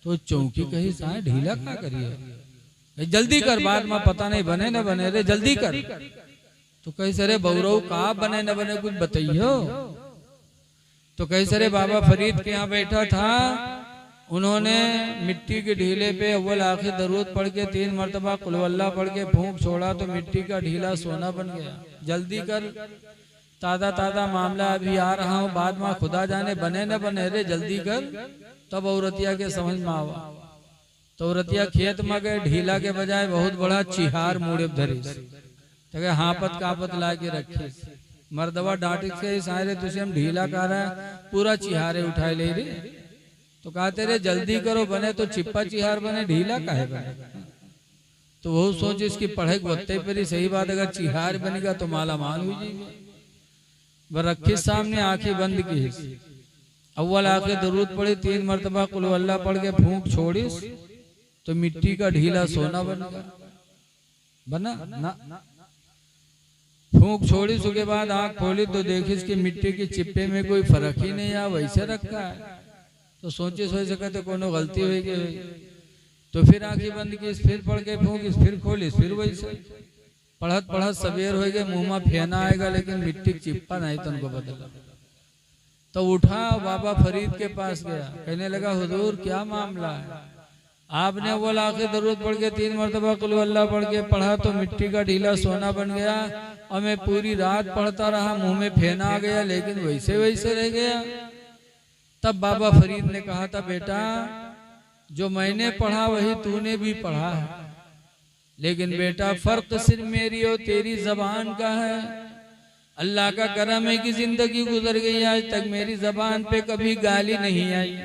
तो चौकी कही साए ढीला क्या करिए, जल्दी कर, बाद में पता नहीं बने न बने रे, जल्दी कर। तो कही सरे बौरऊ का बने न बने कुछ बताइयो। तो कई सारे बाबा फरीद के यहाँ बैठा था, उन्होंने मिट्टी के ढीले पे अव्वल आखिर दरूद पढ़ के 3 मरतबा कुल वल्लाह पढ़ के फूंक छोड़ा तो मिट्टी का ढीला सोना बन गया। जल्दी कर, ताजा ताजा मामला अभी आ रहा हूँ, बाद में खुदा जाने बने न बने रे, जल्दी कर। तब औरतिया के समझ में आवा। तो औरतिया खेत में गए, ढीला के बजाय बहुत बड़ा चिहार मुड़े धरी, तो हापत कापत ला के रखे। मर्दवा डांटे से सारे तुझे हम ढीला कर रहा है, पूरा चिहारे उठाए ले रे। तो कहते रे जल्दी करो, बने तो चिप्पा चिहार बने, ढीला काहे बने। तो वो सोच इसकी पढ़ाई वत्ते पर ही सही बात, अगर चिहार बनेगा तो माला माल हो जाएगा। वह रखी सामने, आंखें बंद की, अव्वल आके दरूद पढ़े, 3 मरतबा कुल अल्लाह पढ़ के फूंक छोड़िस तो मिट्टी का ढीला सोना बना ना। फूंक छोड़ी, उसके बाद आंख खोली तो देखिस कि मिट्टी के चिप्पे में कोई फर्क ही नहीं है, वैसे रखा है। तो सोचे सोच सके तो कोनो गलती होगी, तो फिर आंखें बंद की, फिर पढ़ के फूंक, फिर खोलिस, फिर वैसे पढ़त पढ़त सवेर हो गए, मुंह में फेना आएगा लेकिन मिट्टी चिप्पा नहीं तो उनको बदला। तो उठा, बाबा फरीद के पास गया, कहने लगा हुजूर क्या मामला है? आपने वो लाखे दरूद पढ़ के 3 मरतबा कुल अल्लाह पढ़ के पढ़ा तो मिट्टी का ढीला सोना बन गया, और मैं पूरी रात पढ़ता रहा, मुंह में फेना आ गया लेकिन वैसे वैसे रह गया। तब बाबा फरीद ने कहा था, बेटा जो मैंने पढ़ा वही तूने भी पढ़ा है, लेकिन बेटा फर्क सिर्फ मेरी और तेरी जबान का है। अल्लाह का करम है कि जिंदगी गुजर गई, आज तक मेरी जबान पे कभी गाली नहीं आई।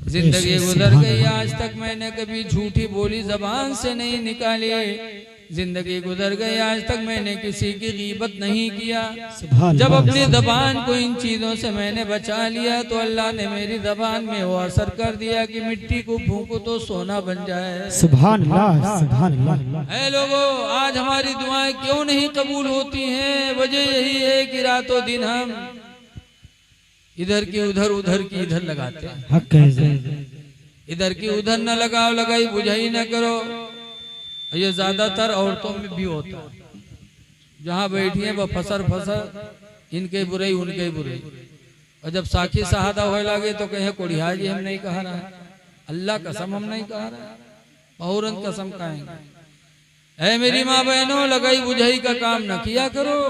जिंदगी गुजर गई, आज तक मैंने कभी झूठी बोली जबान से नहीं निकाली। जिंदगी गुजर गई, आज तक मैंने किसी की गीबत नहीं किया। जब अपनी जबान को इन चीजों से मैंने बचा लिया तो अल्लाह ने मेरी जबान में वो असर कर दिया कि मिट्टी को फूंको तो सोना बन जाए। सुभान अल्लाह, सुभान अल्लाह। ऐ लोगों, आज हमारी दुआएं क्यों नहीं कबूल होती हैं? वजह यही है कि रातों दिन हम इधर की उधर, उधर की इधर लगाते हैं। हक है हजरत। इधर की उधर न लगाओ, लगाई बुझाई न करो। ये ज्यादातर औरतों में भी होता है, जहाँ बैठी है वो फसर फसर, इनके बुराई उनके बुराई, और जब साखी शहादा होने लगे तो कहे कोड़िया जी हम नहीं कहा रहा, अल्लाह कसम हम नहीं कहा रहा, बहुरन कसम कहेंगे। ऐ मेरी माँ बहनों, लगाई बुझाई का काम न किया करो।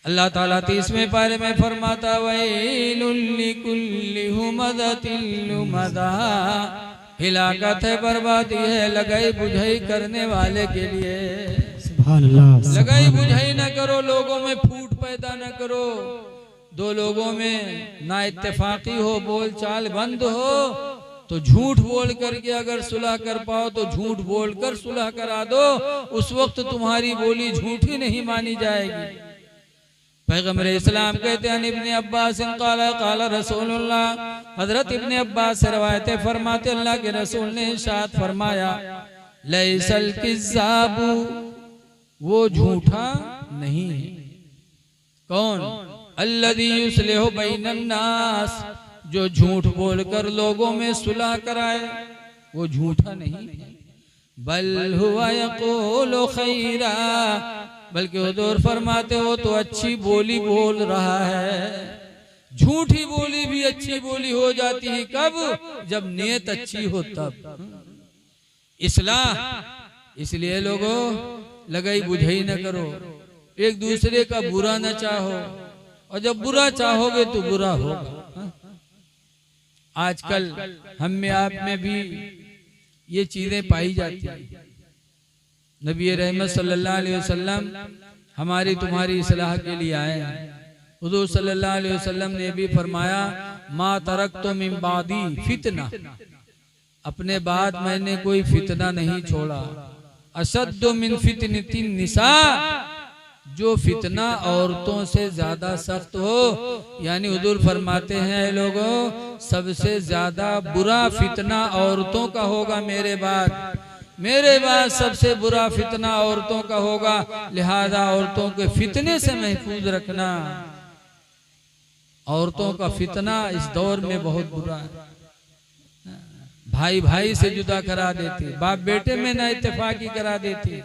अल्लाह ताला 30वें पारे में फरमाता, वैलुल लिकुल्लि हुमज़तिन लुमज़ा, हिलाकत है, बर्बादी है लगाई बुझाई करने वाले के लिए। सुभान अल्लाह। लगाई बुझाई न करो, लोगों में फूट पैदा न करो, दो लोगों में ना इत्तेफाकी हो, बोल चाल बंद हो तो झूठ बोल करके अगर सुलह कर पाओ तो झूठ बोल कर सुलह करा दो, उस वक्त तुम्हारी बोली झूठी नहीं मानी जाएगी। पैगम्बर इस्लाम कहते हैं, इब्ने अब्बास क़ाला क़ाला रसूलुल्लाह, हजरत इब्ने अब्बास से रवायतें फरमाते अल्लाह के रसूल ने इरशाद फरमाया, लैसल किज़्ज़ाबु, वो झूठा नहीं है। कौन? अल्लज़ी युस्लिहु बैनन नास, जो झूठ बोलकर लोगों में सुलह कराए, वो झूठा नहीं है। बल हुवा यक़ूलु खैरा, बल्कि हुजूर फरमाते हो तो अच्छी बोली बोल रहा है। झूठी बोली भी अच्छी बोली हो जाती है, कब? जब नियत अच्छी हो तब। इस्लाह, इसलिए लोगों लगाई बुझाई न करो, एक दूसरे का बुरा न चाहो, और जब बुरा चाहोगे तो बुरा होगा। आजकल हम में आप में भी ये चीजें पाई जाती हैं। नबी रहमत सल्लल्लाहु अलैहि वसल्लम हमारी तुम्हारी इस्लाह के लिए आए हैं। हुजूर सल्लल्लाहु अलैहि वसल्लम ने भी फरमाया, मा तरक्तु मिन बादी फितना, अपने बाद मैंने कोई फितना नहीं छोड़ा। अशद्दु मिन फितनतिन निसा, जो फितना औरतों से ज्यादा सख्त हो, यानी हुजूर फरमाते हैं लोगों सबसे ज्यादा बुरा फितना औरतों का होगा मेरे बाद। मेरे बाद सबसे बुरा फितना औरतों का होगा, लिहाजा औरतों के फितने से महफूज रखना। औरतों का फितना इस दौर में बहुत बुरा है। भाई भाई से जुदा करा देती, बाप बेटे में ना इत्तेफाकी करा देती।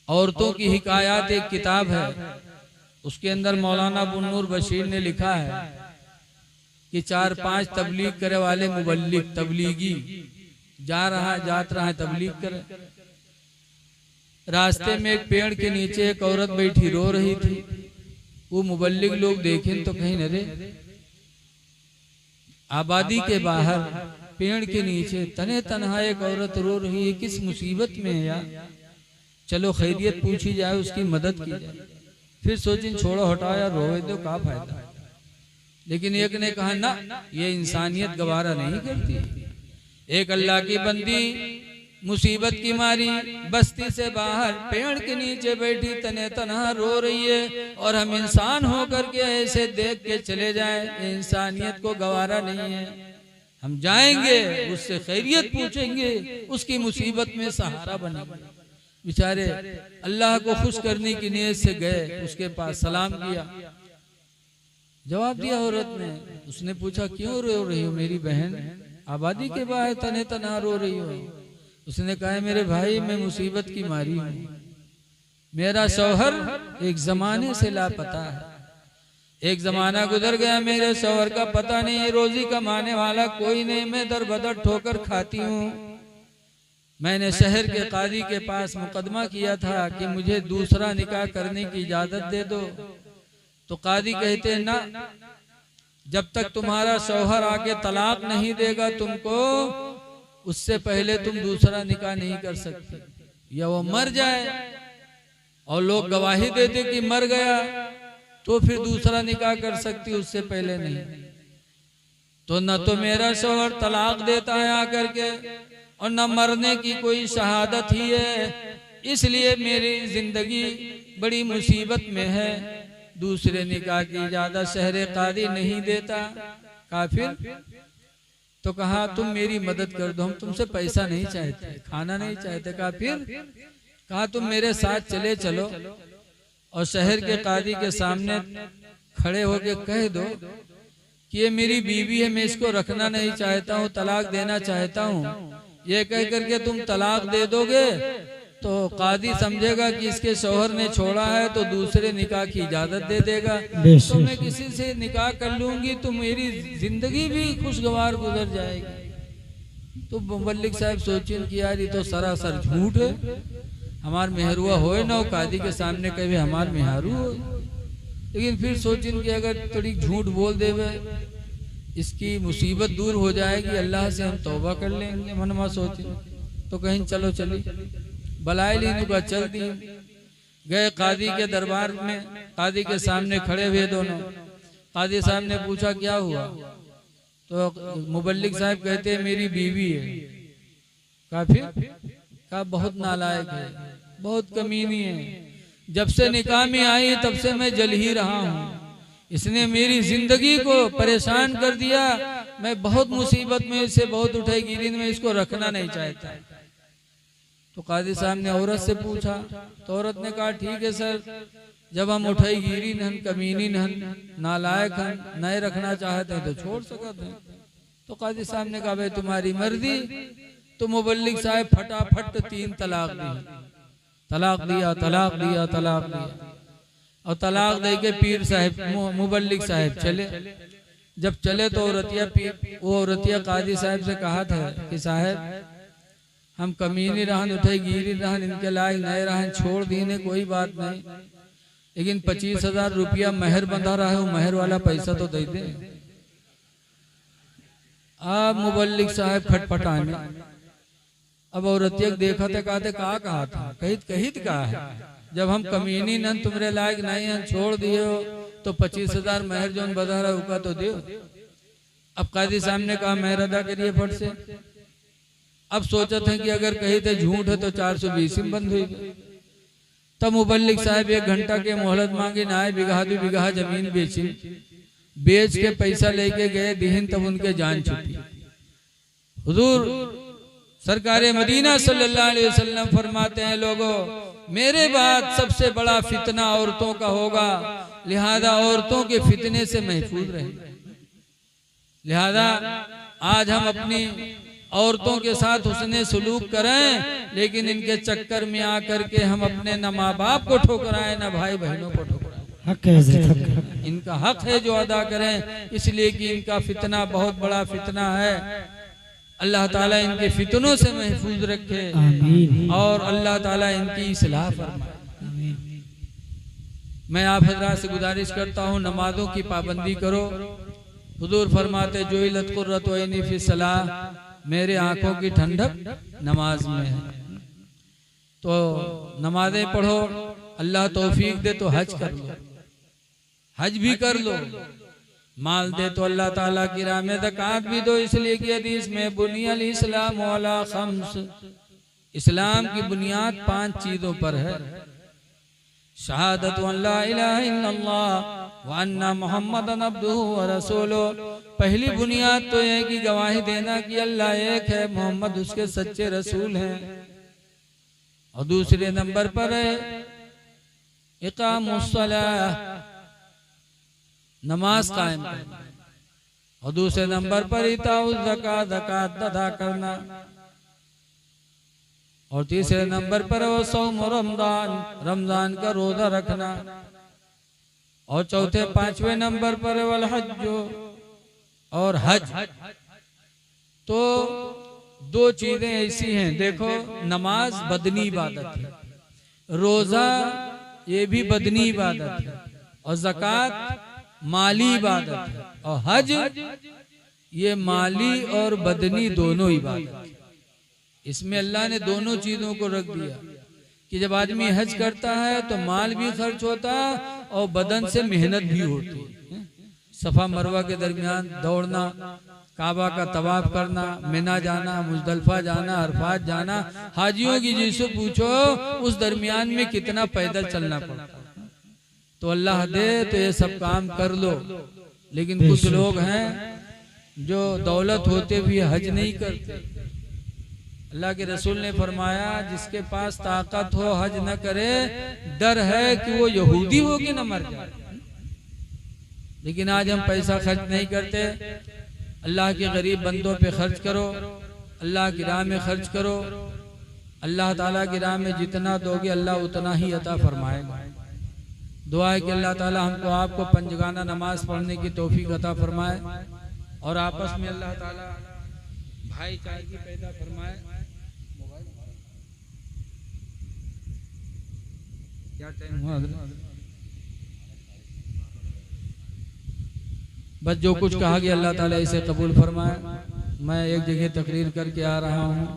औरतों की हिकायात एक किताब है, उसके अंदर मौलाना बुन्नूर बशीर ने लिखा है कि 4-5 तबलीग करे वाले मुबल्लिग, तबलीगी जात रहा है तबलीग करे। रास्ते में एक पेड़ के नीचे एक औरत बैठी रो रही थी। वो मुबल्लिग लोग देखें तो कहीं न रे, आबादी के बाहर पेड़ के नीचे तने तनहा एक औरत रो रही है, किस मुसीबत में है यार, चलो खैरियत पूछी जाए, उसकी मदद की जाए। फिर सोचिन छोड़ो हटाओ यार, रोए दो, क्या फायदा। लेकिन एक ने कहा ना, ये इंसानियत गवारा नहीं करती। एक अल्लाह की बंदी मुसीबत की मारी बस्ती से बाहर पेड़ के नीचे बैठी तने तनहा रो रही है, और हम इंसान होकर के ऐसे देख के चले जाएं, इंसानियत को गवारा नहीं है। हम जाएंगे, उससे खैरियत पूछेंगे, उसकी मुसीबत में सहारा बनेंगे। बेचारे अल्लाह को खुश करने की नीयत से गए, उसके पास सलाम किया, जवाब दिया औरत ने। उसने पूछा क्यों रो रही हो मेरी बहन, आबादी के बाहर तने तनहा रो रही हो? उसने कहा मेरे भाई मैं मुसीबत की मारी हूँ, मेरा शौहर एक जमाने से लापता है, एक जमाना गुजर गया, मेरे शौहर का पता नहीं, रोजी कमाने वाला कोई नहीं, मैं दर बदर ठोकर खाती हूँ। मैंने शहर के काजी के पास मुकदमा किया था कि मुझे दूसरा निकाह करने की इजाजत दे दो, तो काजी कहते ना, जब तक तुम्हारा शौहर आके तलाक नहीं देगा तुमको, उससे पहले तुम दूसरा निकाह नहीं कर सकते, या वो मर जाए और लोग गवाही देते कि मर गया तो फिर दूसरा निकाह कर सकती, उससे पहले नहीं। तो न तो मेरा शौहर तलाक देता है आकर के, और न मरने की कोई शहादत ही है, इसलिए मेरी जिंदगी बड़ी मुसीबत में है, दूसरे निकाह की इजाजत शहर कादी नहीं देता। काफिर तो कहा तुम मेरी मदद कर दो, हम तुमसे पैसा नहीं चाहते, खाना नहीं चाहते। काफिर कहा तुम मेरे साथ चले चलो और शहर के कादी के सामने खड़े होके कह दो कि ये मेरी बीवी है, मैं इसको रखना नहीं चाहता हूँ, तलाक देना चाहता हूँ। ये कह करके तुम तलाक दे दोगे तो कादी समझेगा कि इसके शौहर ने छोड़ा है, तो दूसरे निकाह की इजाजत दे देगा, तो मैं किसी से निकाह कर लूंगी तो मेरी जिंदगी भी खुशगवार गुजर जाएगी। तो मुबल्लिग साहब सोचिन कि यार ये तो सरासर झूठ है, हमार मेहरुआ होए ना कादी के सामने कहे हमार मेहरू हो, लेकिन फिर सोचिन कि अगर थोड़ी झूठ बोल देवे इसकी मुसीबत दूर हो जाएगी, अल्लाह से हम तौबा कर लेंगे। मनमा सोचे तो कहीं चलो चली बलाए ली का चल दी, गए कादी के दरबार में, कादी के सामने खड़े हुए दोनों। कादी साहब ने पूछा क्या हुआ, तो मुबल्लिग साहब कहते हैं मेरी बीवी है। काफिर का बहुत नालायक है, बहुत कमीनी है, जब से निकाह में आई तब से मैं जल ही रहा हूँ, इसने मेरी जिंदगी को परेशान कर दिया, मैं बहुत मुसीबत में, इससे बहुत उठाई गिरी, मैं इसको रखना नहीं चाहता। तो कादी साहब ने औरत से पूछा, तो औरत ने कहा ठीक है सर, जब हम उठाई गिरी नहन, कमीनी नहन, नालायक हन, नहीं रखना चाहते हैं तो छोड़ सकते हैं। तो कादी साहब ने कहा भाई तुम्हारी मर्जी। तो मुबल्लिग साहब फटाफट 3 तलाक दी, तलाक दिया, तलाक दिया, तलाक दिया, और तलाक दे के पीर साहब मुबल्लिग साहब चले। जब चले तो वो औरतिया कादी साहब से कहा था कि साहब हम कमीनी रहन, उठे गिरी रहन, इनके लायक नए रहन, छोड़ दीने कोई बात नहीं, लेकिन 25,000 रुपया मेहर बंधा रहा है, वो मेहर वाला पैसा तो दे दे। अब मुबल्लिग साहब खटपटाने, अब औरतिया देखा था, कहा था कहित कहा है, जब हम कमीनी नन तुम्हारे लायक नहीं हैं, छोड़ दिए हो, तो 25,000 मेहर जो बता रहा है तो दो। अब कादी साहब ने कहा मेहर अदा करिए फट से। अब सोचते हैं कि अगर कही थे झूठ है तो 420 में बंद हुई। तब मुबल्लिग साहब 1 घंटा के मोहलत मांगे, ना आए, बिगहा 2 बिगहा जमीन बेची, बेच के पैसा लेके गए दीन, तब उनके जान छुटी। हुजूर सरकारे मदीना सल्लल्लाहु अलैहि वसल्लम फरमाते हैं लोगों मेरे बाद सबसे बड़ा फितना औरतों का होगा, लिहाजा औरतों के फितने से महफूज रहें। लिहाजा आज हम अपनी औरतों के साथ हुस्ने सुलूक करें, लेकिन इनके चक्कर में आकर के हम अपने न माँ बाप को ठुकराएं, न भाई बहनों को ठुकराएं। इनका हक है जो अदा करें, इसलिए कि इनका फितना बहुत बड़ा फितना है। अल्लाह ताला इनके फितनों से महफूज रखे और अल्लाह ताला इनकी इस्लाह फरमाए। मैं आप हजरात से गुजारिश करता हूँ नमाजों की पाबंदी करो। हुजूर फरमाते जो इलत कुर्रत ऐनी फी सलाह, मेरे आंखों की ठंडक नमाज में है। तो नमाजें पढ़ो, अल्लाह तौफीक दे तो हज कर लो, हज भी कर लो, माल दे तो अल्लाह ताला की राह में ज़कात भी दो, इसलिए कि हदीस में बुनियल इस्लाम अला खम्स, इस्लाम की बुनियाद 5 चीजों पर है। शहादत अल्ला इलाहा इल्लल्लाह व अन्ना मुहम्मदन अब्दुहु व रसूलुहु, पहली बुनियाद तो यह कि गवाही देना कि अल्लाह एक है, मोहम्मद उसके सच्चे रसूल हैं। और दूसरे नंबर पर है इकामुस सलाह, नमाज कायम करना। और दूसरे नंबर पर इताउज ज़कात, ज़कात अदा करना। और तीसरे नंबर पर वो सौम रमजान, रमजान का रोजा रखना। और चौथे 5वें नंबर पर वल हज, और हज। तो 2 चीजें ऐसी हैं, देखो नमाज बदनी इबादत है, रोजा ये भी बदनी इबादत है, और ज़कात माली इबादत है, और हज ये माली और बदनी दोनों इबादत है। इसमें अल्लाह ने दोनों चीजों को रख दिया कि जब आदमी हज करता है तो माल भी खर्च होता है और बदन से मेहनत भी होती है। सफा मरवा के दरमियान दौड़ना, काबा का तवाफ करना, मिना जाना, मुजदलफा जाना, अरफात जाना, हाजियों की जिससे पूछो उस दरमियान में कितना पैदल चलना पड़ता है। तो अल्लाह दे तो ये सब काम कर लो। लेकिन कुछ लोग हैं जो दौलत होते भी हज नहीं करते। अल्लाह के रसूल ने फरमाया जिसके पास ताकत हो हज न करे, डर है कि वो यहूदी हो कि न मर जाए। लेकिन आज हम पैसा खर्च नहीं करते। अल्लाह के गरीब बंदों पे खर्च करो, अल्लाह की राह में खर्च करो। अल्लाह ताला की राह में जितना दोगे अल्लाह उतना ही अता फरमाएगा। दुआ है कि अल्लाह ताला हमको आपको पंजगाना नमाज पढ़ने की तौफीक अता फरमाए, और आपस में अल्लाह ताला भाईचारे पैदा फरमाए। क्या टाइम हुआ? बस जो कुछ कहा गया अल्लाह ताला इसे कबूल फरमाए। मैं एक जगह तकरीर करके आ रहा हूँ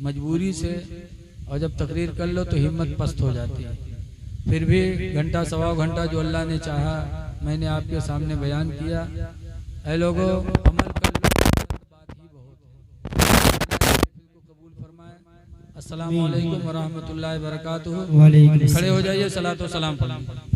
मजबूरी से, और जब तकरीर कर लो तो हिम्मत पस्त हो जाती है। फिर भी घंटा सवा घंटा जो अल्लाह ने चाहा मैंने आपके सामने बयान किया। ऐ लोगों, अमल कर लो, बात ही बहुत है। कबूल फरमाए। अस्सलामु अलैकुम व रहमतुल्लाहि व बरकातुहू। खड़े हो जाइए, सलातो सलाम पढ़ें।